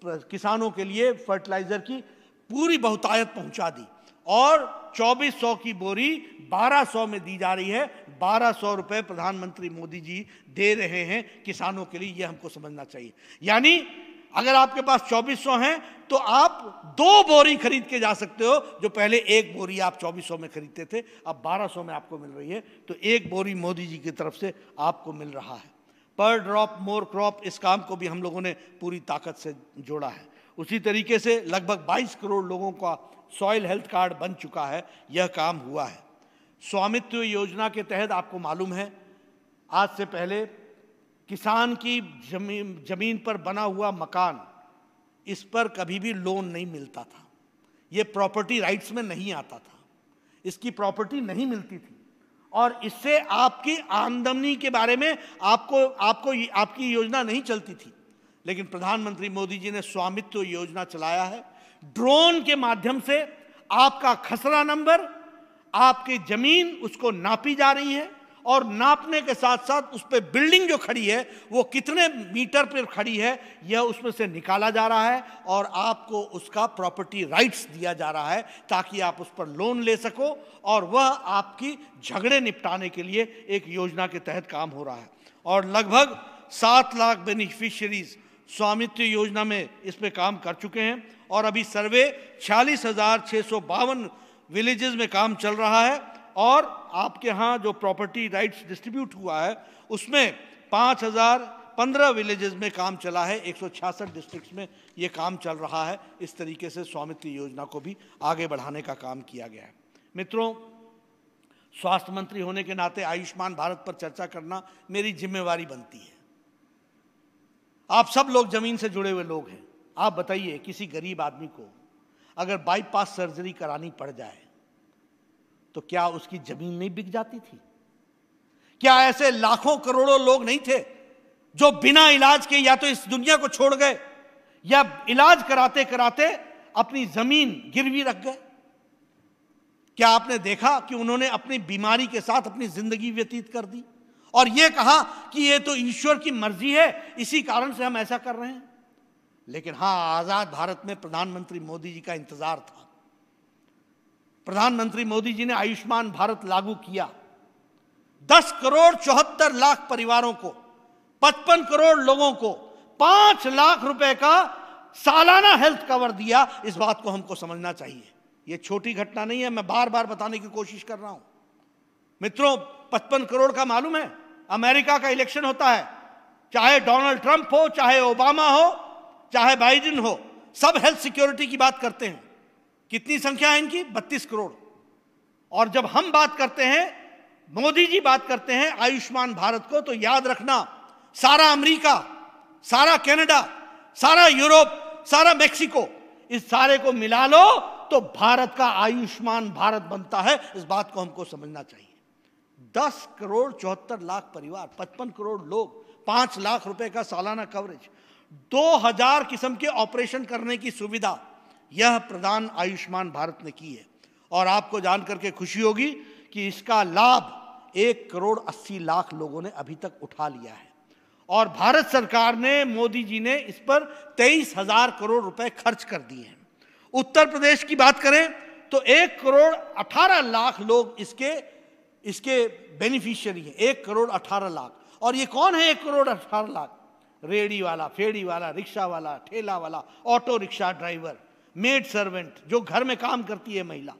किसानों के लिए फर्टिलाइजर की पूरी बहुतायत पहुंचा दी और 2400 की बोरी 1200 में दी जा रही है। 1200 रुपये प्रधानमंत्री मोदी जी दे रहे हैं किसानों के लिए, यह हमको समझना चाहिए। यानी अगर आपके पास 2400 हैं तो आप 2 बोरी खरीद के जा सकते हो, जो पहले 1 बोरी आप 2400 में खरीदते थे, अब 1200 में आपको मिल रही है। तो 1 बोरी मोदी जी की तरफ से आपको मिल रहा है। पर ड्रॉप मोर क्रॉप, इस काम को भी हम लोगों ने पूरी ताकत से जोड़ा है। उसी तरीके से लगभग 22 करोड़ लोगों का सॉइल हेल्थ कार्ड बन चुका है। यह काम हुआ है। स्वामित्व योजना के तहत आपको मालूम है, आज से पहले किसान की जमीन पर बना हुआ मकान, इस पर कभी भी लोन नहीं मिलता था। यह प्रॉपर्टी राइट्स में नहीं आता था, इसकी प्रॉपर्टी नहीं मिलती थी और इससे आपकी आमदनी के बारे में आपकी योजना नहीं चलती थी। लेकिन प्रधानमंत्री मोदी जी ने स्वामित्व योजना चलाया है। ड्रोन के माध्यम से आपका खसरा नंबर, आपकी जमीन, उसको नापी जा रही है और नापने के साथ साथ उस पर बिल्डिंग जो खड़ी है वो कितने मीटर पर खड़ी है, यह उसमें से निकाला जा रहा है और आपको उसका प्रॉपर्टी राइट्स दिया जा रहा है, ताकि आप उस पर लोन ले सको और वह आपकी झगड़े निपटाने के लिए एक योजना के तहत काम हो रहा है। और लगभग 7 लाख बेनिफिशियरीज स्वामित्व योजना में इस पे काम कर चुके हैं और अभी सर्वे 46,652 विलेजेस में काम चल रहा है। और आपके यहाँ जो प्रॉपर्टी राइट्स डिस्ट्रीब्यूट हुआ है उसमें 5,015 विलेजेस में काम चला है। 166 डिस्ट्रिक्ट्स में ये काम चल रहा है। इस तरीके से स्वामित्व योजना को भी आगे बढ़ाने का काम किया गया है। मित्रों, स्वास्थ्य मंत्री होने के नाते आयुष्मान भारत पर चर्चा करना मेरी जिम्मेवारी बनती है। आप सब लोग जमीन से जुड़े हुए लोग हैं। आप बताइए, किसी गरीब आदमी को अगर बाईपास सर्जरी करानी पड़ जाए तो क्या उसकी जमीन नहीं बिक जाती थी? क्या ऐसे लाखों करोड़ों लोग नहीं थे जो बिना इलाज के या तो इस दुनिया को छोड़ गए या इलाज कराते कराते अपनी जमीन गिरवी रख गए? क्या आपने देखा कि उन्होंने अपनी बीमारी के साथ अपनी जिंदगी व्यतीत कर दी और यह कहा कि यह तो ईश्वर की मर्जी है, इसी कारण से हम ऐसा कर रहे हैं? लेकिन हां, आजाद भारत में प्रधानमंत्री मोदी जी का इंतजार था। प्रधानमंत्री मोदी जी ने आयुष्मान भारत लागू किया। 10 करोड़ 74 लाख परिवारों को, 55 करोड़ लोगों को 5 लाख रुपए का सालाना हेल्थ कवर दिया। इस बात को हमको समझना चाहिए। यह छोटी घटना नहीं है, मैं बार बार बताने की कोशिश कर रहा हूं। मित्रों, 55 करोड़ का मालूम है? अमेरिका का इलेक्शन होता है, चाहे डोनाल्ड ट्रंप हो, चाहे ओबामा हो, चाहे बाइडेन हो, सब हेल्थ सिक्योरिटी की बात करते हैं। कितनी संख्या है इनकी? 32 करोड़। और जब हम बात करते हैं, मोदी जी बात करते हैं आयुष्मान भारत को, तो याद रखना, सारा अमेरिका, सारा कनाडा, सारा यूरोप, सारा मेक्सिको, इस सारे को मिला लो तो भारत का आयुष्मान भारत बनता है। इस बात को हमको समझना चाहिए। 10 करोड़ 74 लाख परिवार, 55 करोड़ लोग, 5 लाख रुपए का सालाना कवरेज, 2000 किस्म के ऑपरेशन करने की सुविधा, यह प्रधान आयुष्मान भारत ने की है। और आपको जानकर के खुशी होगी कि इसका लाभ 1 करोड़ 80 लाख लोगों ने अभी तक उठा लिया है। और भारत सरकार ने, मोदी जी ने इस पर 23,000 करोड़ रुपए खर्च कर दिए हैं। उत्तर प्रदेश की बात करें तो 1 करोड़ 18 लाख लोग इसके बेनिफिशियरी हैं। 1 करोड़ 18 लाख। और ये कौन है 1 करोड़ 18 लाख? रेडी वाला, फेड़ी वाला, रिक्शा वाला, ठेला वाला, auto rickshaw driver, maid servant जो घर में काम करती है महिला,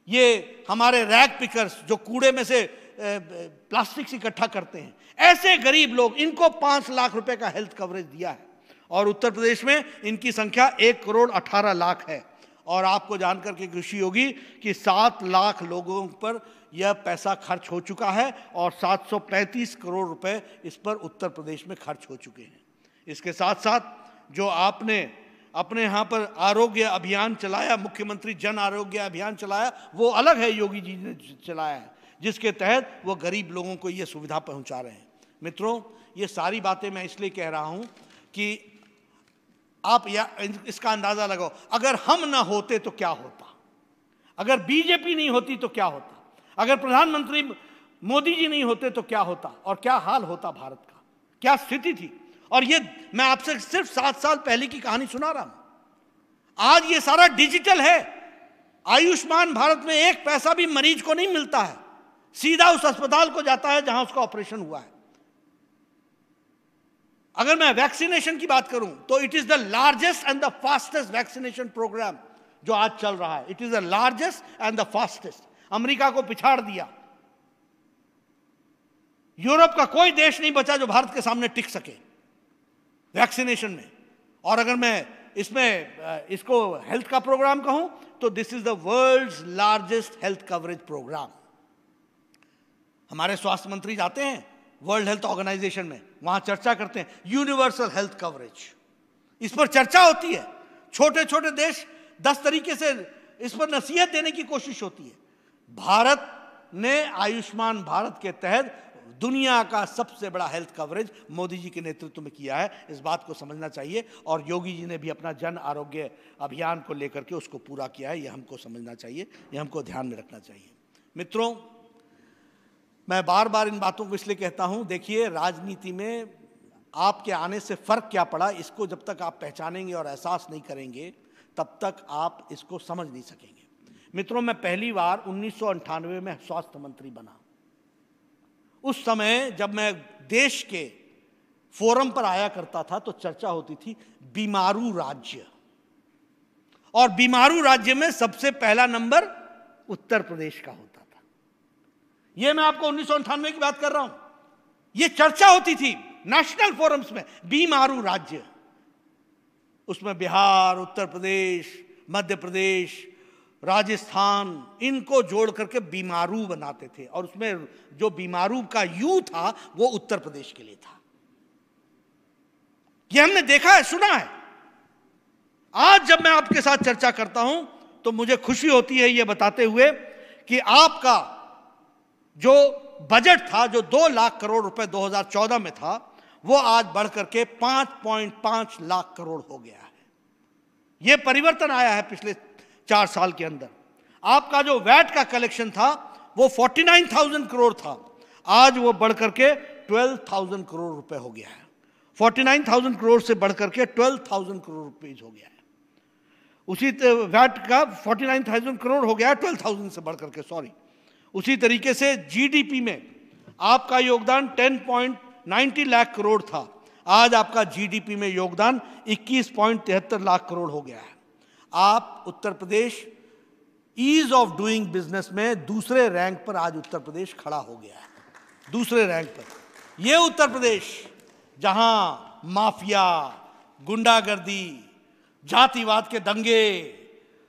ये हमारे रैग पिकर्स जो कूड़े में से प्लास्टिक इकट्ठा करते हैं, ऐसे गरीब लोग, इनको 5 लाख रुपए का हेल्थ कवरेज दिया है। और उत्तर प्रदेश में इनकी संख्या 1 करोड़ 18 लाख है। और आपको जानकर के खुशी होगी कि 7 लाख लोगों पर यह पैसा खर्च हो चुका है और 735 करोड़ रुपए इस पर उत्तर प्रदेश में खर्च हो चुके हैं। इसके साथ साथ जो आपने अपने यहाँ पर आरोग्य अभियान चलाया, मुख्यमंत्री जन आरोग्य अभियान चलाया, वो अलग है, योगी जी ने चलाया है, जिसके तहत वो गरीब लोगों को ये सुविधा पहुँचा रहे हैं। मित्रों, ये सारी बातें मैं इसलिए कह रहा हूँ कि आप इसका अंदाजा लगाओ, अगर हम ना होते तो क्या होता, अगर बीजेपी नहीं होती तो क्या होता, अगर प्रधानमंत्री मोदी जी नहीं होते तो क्या होता, और क्या हाल होता भारत का, क्या स्थिति थी। और ये मैं आपसे सिर्फ 7 साल पहले की कहानी सुना रहा हूं। आज ये सारा डिजिटल है। आयुष्मान भारत में 1 पैसा भी मरीज को नहीं मिलता है, सीधा उस अस्पताल को जाता है जहां उसका ऑपरेशन हुआ है। अगर मैं वैक्सीनेशन की बात करूं तो it is the largest and the fastest vaccination programme जो आज चल रहा है। It is the largest and the fastest. America को पिछाड़ दिया। यूरोप का कोई देश नहीं बचा जो भारत के सामने टिक सके वैक्सीनेशन में। और अगर मैं इसको हेल्थ का प्रोग्राम कहूं तो this is the world's largest health coverage programme. हमारे स्वास्थ्य मंत्री जाते हैं वर्ल्ड हेल्थ ऑर्गेनाइजेशन में, वहां चर्चा करते हैं यूनिवर्सल हेल्थ कवरेज, इस पर चर्चा होती है। छोटे छोटे देश 10 तरीके से इस पर नसीहत देने की कोशिश होती है। भारत ने आयुष्मान भारत के तहत दुनिया का सबसे बड़ा हेल्थ कवरेज मोदी जी के नेतृत्व में किया है। इस बात को समझना चाहिए। और योगी जी ने भी अपना जन आरोग्य अभियान को लेकर के उसको पूरा किया है। यह हमको समझना चाहिए, यह हमको ध्यान में रखना चाहिए। मित्रों, मैं बार बार इन बातों को इसलिए कहता हूं, देखिए राजनीति में आपके आने से फर्क क्या पड़ा, इसको जब तक आप पहचानेंगे और एहसास नहीं करेंगे तब तक आप इसको समझ नहीं सकेंगे। मित्रों, मैं पहली बार 1998 में स्वास्थ्य मंत्री बना। उस समय जब मैं देश के फोरम पर आया करता था तो चर्चा होती थी बीमारू राज्य, और बीमारू राज्य में सबसे पहला नंबर उत्तर प्रदेश का होता था। यह मैं आपको 1998 की बात कर रहा हूं। यह चर्चा होती थी नेशनल फोरम्स में, बीमारू राज्य। उसमें बिहार, उत्तर प्रदेश, मध्य प्रदेश, राजस्थान, इनको जोड़ करके बीमारू बनाते थे, और उसमें जो बीमारू का यू था वो उत्तर प्रदेश के लिए था। ये हमने देखा है, सुना है। आज जब मैं आपके साथ चर्चा करता हूं तो मुझे खुशी होती है ये बताते हुए कि आपका जो बजट था, जो 2 लाख करोड़ रुपए 2014 में था, वो आज बढ़ करके 5.5 लाख करोड़ हो गया है। यह परिवर्तन आया है पिछले 4 साल के अंदर। आपका जो वैट का कलेक्शन था वो 49,000 करोड़ था, आज वो बढ़ करके 12,000 करोड़ रुपए हो गया है। 49,000 करोड़ से बढ़ करके 12,000 करोड़ रुपीज हो गया है। उसी वैट का 49,000 करोड़ हो गया है, 12,000 से बढ़ करके, सॉरी। उसी तरीके से जीडीपी में आपका योगदान 10.90 लाख करोड़ था, आज आपका जीडीपी में योगदान 21.73 लाख करोड़ हो गया है। आप Uttar Pradesh ease of doing business में दूसरे रैंक पर आज उत्तर प्रदेश खड़ा हो गया है, दूसरे रैंक पर। यह उत्तर प्रदेश जहां माफिया, गुंडागर्दी, जातिवाद के दंगे,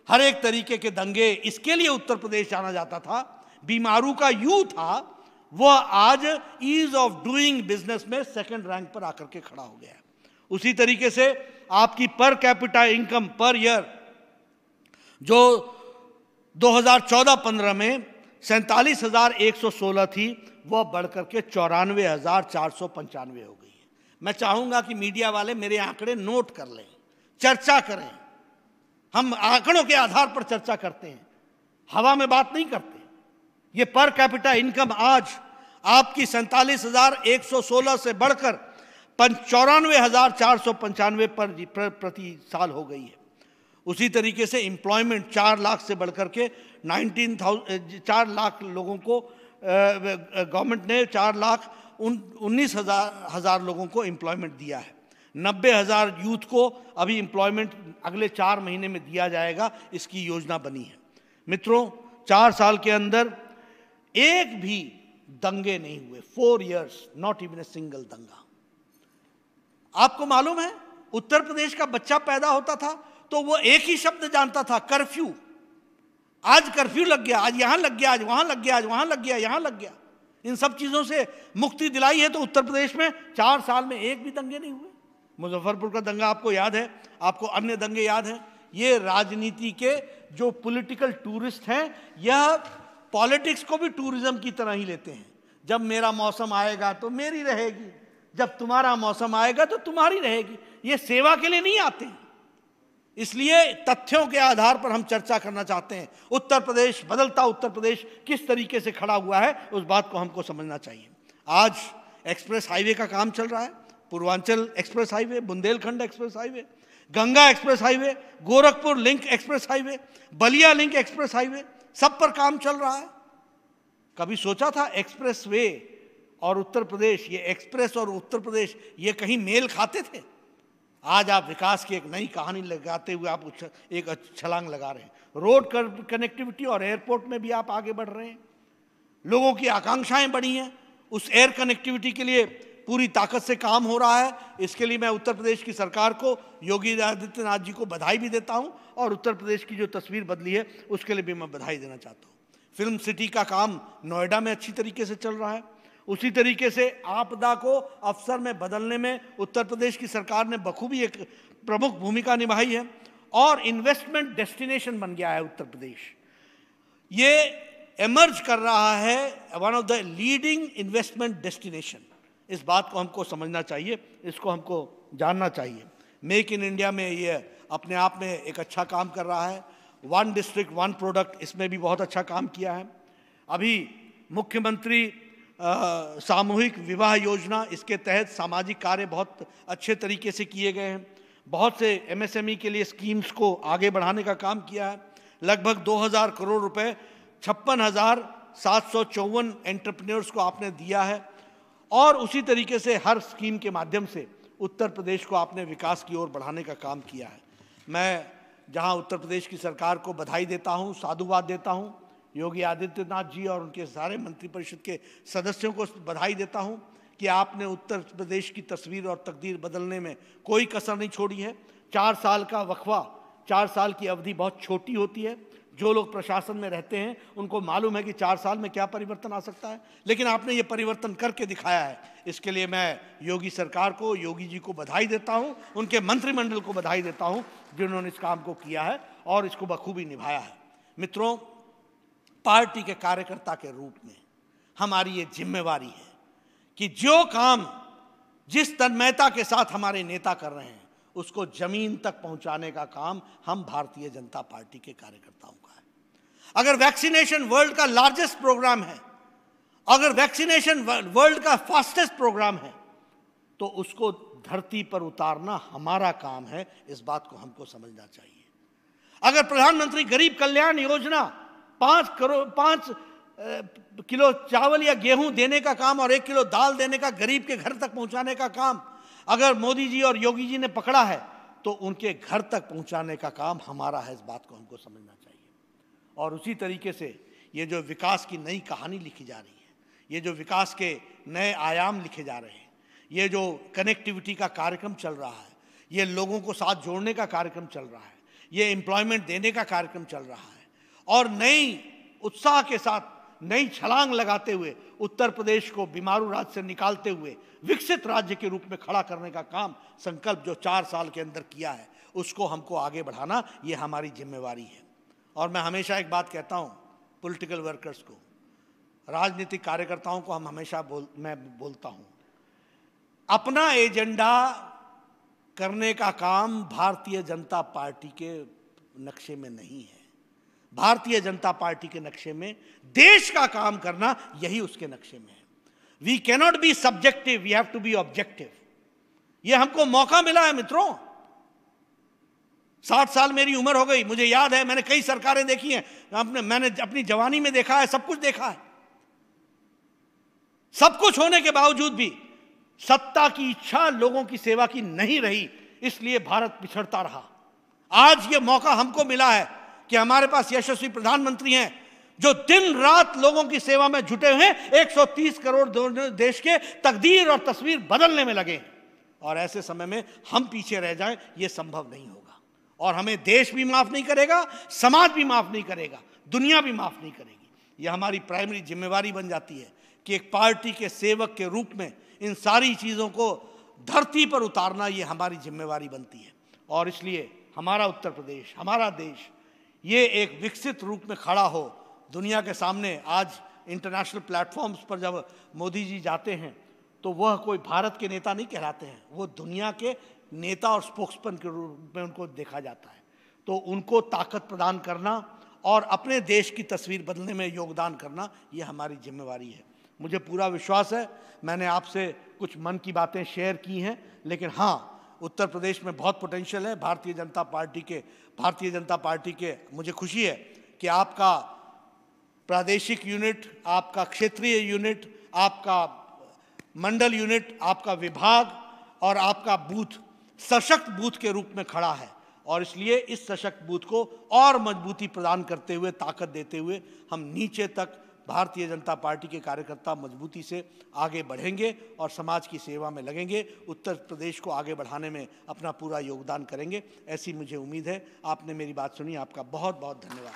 हर एक तरीके के दंगे, इसके लिए उत्तर प्रदेश जाना जाता था, बीमारू का यू था, वह आज ईज ऑफ डूइंग बिजनेस में सेकंड रैंक पर आकर के खड़ा हो गया है। उसी तरीके से आपकी per capita income per year जो 2014-15 में 47,116 थी, वह बढ़कर के 94,495 हो गई है। मैं चाहूंगा कि मीडिया वाले मेरे आंकड़े नोट कर लें, चर्चा करें। हम आंकड़ों के आधार पर चर्चा करते हैं, हवा में बात नहीं करते। ये पर कैपिटा इनकम आज आपकी 47,116 से बढ़कर 94,495 पर प्रति साल हो गई है। उसी तरीके से एम्प्लॉयमेंट 4 लाख से बढ़कर के 4 लाख लोगों को गवर्नमेंट ने 4,19,000 लोगों को एम्प्लॉयमेंट दिया है। 90,000 यूथ को अभी एम्प्लॉयमेंट अगले 4 महीने में दिया जाएगा, इसकी योजना बनी है। मित्रों, 4 साल के अंदर एक भी दंगे नहीं हुए। 4 years, not even a single दंगा। आपको मालूम है, उत्तर प्रदेश का बच्चा पैदा होता था तो वो एक ही शब्द जानता था, कर्फ्यू। आज कर्फ्यू लग गया, आज यहां लग गया, आज वहां लग गया, आज वहां लग गया, यहां लग गया। इन सब चीजों से मुक्ति दिलाई है तो उत्तर प्रदेश में 4 साल में एक भी दंगे नहीं हुए। मुजफ्फरपुर का दंगा आपको याद है, आपको अन्य दंगे याद हैं। ये राजनीति के जो पॉलिटिकल टूरिस्ट हैं, यह पॉलिटिक्स को भी टूरिज्म की तरह ही लेते हैं। जब मेरा मौसम आएगा तो मेरी रहेगी, जब तुम्हारा मौसम आएगा तो तुम्हारी रहेगी। ये सेवा के लिए नहीं आते हैं। इसलिए तथ्यों के आधार पर हम चर्चा करना चाहते हैं। उत्तर प्रदेश, बदलता उत्तर प्रदेश किस तरीके से खड़ा हुआ है, उस बात को हमको समझना चाहिए। आज एक्सप्रेस हाईवे का काम चल रहा है, Purvanchal express highway, Bundelkhand express highway, Ganga express highway, Gorakhpur link express highway, Ballia link express highway, सब पर काम चल रहा है। कभी सोचा था एक्सप्रेस वे और उत्तर प्रदेश, ये एक्सप्रेस और उत्तर प्रदेश ये कहीं मेल खाते थे? आज आप विकास की एक नई कहानी लगाते हुए आप एक छलांग लगा रहे हैं। रोड कनेक्टिविटी और एयरपोर्ट में भी आप आगे बढ़ रहे हैं। लोगों की आकांक्षाएं बढ़ी हैं, उस एयर कनेक्टिविटी के लिए पूरी ताकत से काम हो रहा है। इसके लिए मैं उत्तर प्रदेश की सरकार को, योगी आदित्यनाथ जी को बधाई भी देता हूं, और उत्तर प्रदेश की जो तस्वीर बदली है उसके लिए भी मैं बधाई देना चाहता हूं। फिल्म सिटी का काम नोएडा में अच्छी तरीके से चल रहा है। उसी तरीके से आपदा को अवसर में बदलने में उत्तर प्रदेश की सरकार ने बखूबी एक प्रमुख भूमिका निभाई है, और इन्वेस्टमेंट डेस्टिनेशन बन गया है उत्तर प्रदेश। ये एमर्ज कर रहा है one of the leading investment destination. इस बात को हमको समझना चाहिए, इसको हमको जानना चाहिए। मेक इन इंडिया में ये अपने आप में एक अच्छा काम कर रहा है। 1 डिस्ट्रिक्ट 1 प्रोडक्ट, इसमें भी बहुत अच्छा काम किया है। अभी मुख्यमंत्री सामूहिक विवाह योजना, इसके तहत सामाजिक कार्य बहुत अच्छे तरीके से किए गए हैं। बहुत से एमएसएमई के लिए स्कीम्स को आगे बढ़ाने का काम किया है। लगभग 2,000 करोड़ रुपए 56,754 एंटरप्रेन्योर्स को आपने दिया है, और उसी तरीके से हर स्कीम के माध्यम से उत्तर प्रदेश को आपने विकास की ओर बढ़ाने का काम किया है। मैं जहां उत्तर प्रदेश की सरकार को बधाई देता हूं, साधुवाद देता हूं, योगी आदित्यनाथ जी और उनके सारे मंत्रिपरिषद के सदस्यों को बधाई देता हूं कि आपने उत्तर प्रदेश की तस्वीर और तकदीर बदलने में कोई कसर नहीं छोड़ी है। 4 साल का वक्फा, 4 साल की अवधि बहुत छोटी होती है। जो लोग प्रशासन में रहते हैं उनको मालूम है कि 4 साल में क्या परिवर्तन आ सकता है, लेकिन आपने ये परिवर्तन करके दिखाया है। इसके लिए मैं योगी सरकार को, योगी जी को बधाई देता हूं, उनके मंत्रिमंडल को बधाई देता हूं जिन्होंने इस काम को किया है और इसको बखूबी निभाया है। मित्रों, पार्टी के कार्यकर्ता के रूप में हमारी ये जिम्मेवारी है कि जो काम जिस तन्मयता के साथ हमारे नेता कर रहे हैं उसको जमीन तक पहुंचाने का काम हम भारतीय जनता पार्टी के कार्यकर्ताओं का है। अगर वैक्सीनेशन वर्ल्ड का लार्जेस्ट प्रोग्राम है, अगर वैक्सीनेशन वर्ल्ड का फास्टेस्ट प्रोग्राम है, तो उसको धरती पर उतारना हमारा काम है। इस बात को हमको समझना चाहिए। अगर प्रधानमंत्री गरीब कल्याण योजना 5 किलो चावल या गेहूं देने का काम और 1 किलो दाल देने का, गरीब के घर तक पहुंचाने का काम अगर मोदी जी और योगी जी ने पकड़ा है, तो उनके घर तक पहुंचाने का काम हमारा है। इस बात को हमको समझना चाहिए। और उसी तरीके से ये जो विकास की नई कहानी लिखी जा रही है, ये जो विकास के नए आयाम लिखे जा रहे हैं, ये जो कनेक्टिविटी का कार्यक्रम चल रहा है, ये लोगों को साथ जोड़ने का कार्यक्रम चल रहा है, ये एम्प्लॉयमेंट देने का कार्यक्रम चल रहा है, और नई उत्साह के साथ नई छलांग लगाते हुए उत्तर प्रदेश को बीमारू राज्य से निकालते हुए विकसित राज्य के रूप में खड़ा करने का काम, संकल्प जो 4 साल के अंदर किया है, उसको हमको आगे बढ़ाना ये हमारी जिम्मेवारी है। और मैं हमेशा एक बात कहता हूँ पॉलिटिकल वर्कर्स को, राजनीतिक कार्यकर्ताओं को हम हमेशा मैं बोलता हूँ, अपना एजेंडा करने का काम भारतीय जनता पार्टी के नक्शे में नहीं है। भारतीय जनता पार्टी के नक्शे में देश का काम करना, यही उसके नक्शे में है। We cannot be subjective, we have to be objective. यह हमको मौका मिला है मित्रों। 60 साल मेरी उम्र हो गई, मुझे याद है मैंने कई सरकारें देखी हैं, मैंने अपनी जवानी में देखा है, सब कुछ देखा है। सब कुछ होने के बावजूद भी सत्ता की इच्छा लोगों की सेवा की नहीं रही, इसलिए भारत पिछड़ता रहा। आज यह मौका हमको मिला है कि हमारे पास यशस्वी प्रधानमंत्री हैं जो दिन रात लोगों की सेवा में जुटे हुए हैं। 130 करोड़ देश के तकदीर और तस्वीर बदलने में लगे, और ऐसे समय में हम पीछे रह जाएं, यह संभव नहीं होगा। और हमें देश भी माफ नहीं करेगा, समाज भी माफ नहीं करेगा, दुनिया भी माफ नहीं करेगी। यह हमारी प्राइमरी जिम्मेवारी बन जाती है कि एक पार्टी के सेवक के रूप में इन सारी चीजों को धरती पर उतारना, यह हमारी जिम्मेवारी बनती है। और इसलिए हमारा उत्तर प्रदेश, हमारा देश, ये एक विकसित रूप में खड़ा हो दुनिया के सामने। आज इंटरनेशनल प्लेटफॉर्म्स पर जब मोदी जी जाते हैं तो वह कोई भारत के नेता नहीं कहलाते हैं, वो दुनिया के नेता और स्पोक्सपर्सन के रूप में उनको देखा जाता है। तो उनको ताकत प्रदान करना और अपने देश की तस्वीर बदलने में योगदान करना, ये हमारी जिम्मेवारी है। मुझे पूरा विश्वास है, मैंने आपसे कुछ मन की बातें शेयर की हैं, लेकिन हाँ, उत्तर प्रदेश में बहुत पोटेंशियल है। भारतीय जनता पार्टी के मुझे खुशी है कि आपका प्रादेशिक यूनिट, आपका क्षेत्रीय यूनिट, आपका मंडल यूनिट, आपका विभाग और आपका बूथ सशक्त बूथ के रूप में खड़ा है। और इसलिए इस सशक्त बूथ को और मजबूती प्रदान करते हुए, ताकत देते हुए हम नीचे तक भारतीय जनता पार्टी के कार्यकर्ता मजबूती से आगे बढ़ेंगे और समाज की सेवा में लगेंगे, उत्तर प्रदेश को आगे बढ़ाने में अपना पूरा योगदान करेंगे, ऐसी मुझे उम्मीद है। आपने मेरी बात सुनी, आपका बहुत बहुत धन्यवाद।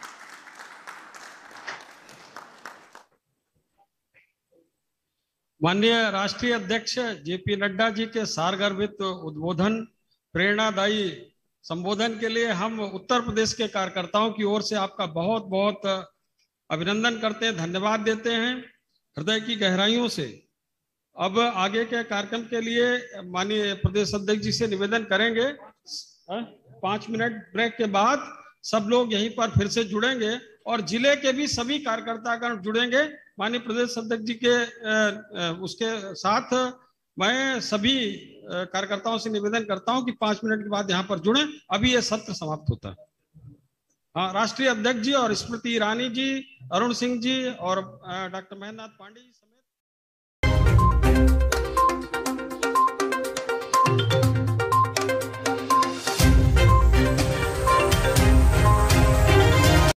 माननीय राष्ट्रीय अध्यक्ष जेपी नड्डा जी के सारगर्भित उद्बोधन, प्रेरणादायी संबोधन के लिए हम उत्तर प्रदेश के कार्यकर्ताओं की ओर से आपका बहुत बहुत अभिनंदन करते हैं, धन्यवाद देते हैं हृदय की गहराइयों से। अब आगे के कार्यक्रम के लिए माननीय प्रदेश अध्यक्ष जी से निवेदन करेंगे। 5 मिनट ब्रेक के बाद सब लोग यहीं पर फिर से जुड़ेंगे और जिले के भी सभी कार्यकर्तागण जुड़ेंगे। माननीय प्रदेश अध्यक्ष जी के उसके साथ मैं सभी कार्यकर्ताओं से निवेदन करता हूं कि 5 मिनट के बाद यहां पर जुड़ें। अभी यह सत्र समाप्त होता है। हाँ, राष्ट्रीय अध्यक्ष जी और स्मृति ईरानी जी, अरुण सिंह जी और डॉक्टर महेंद्र नाथ पांडे जी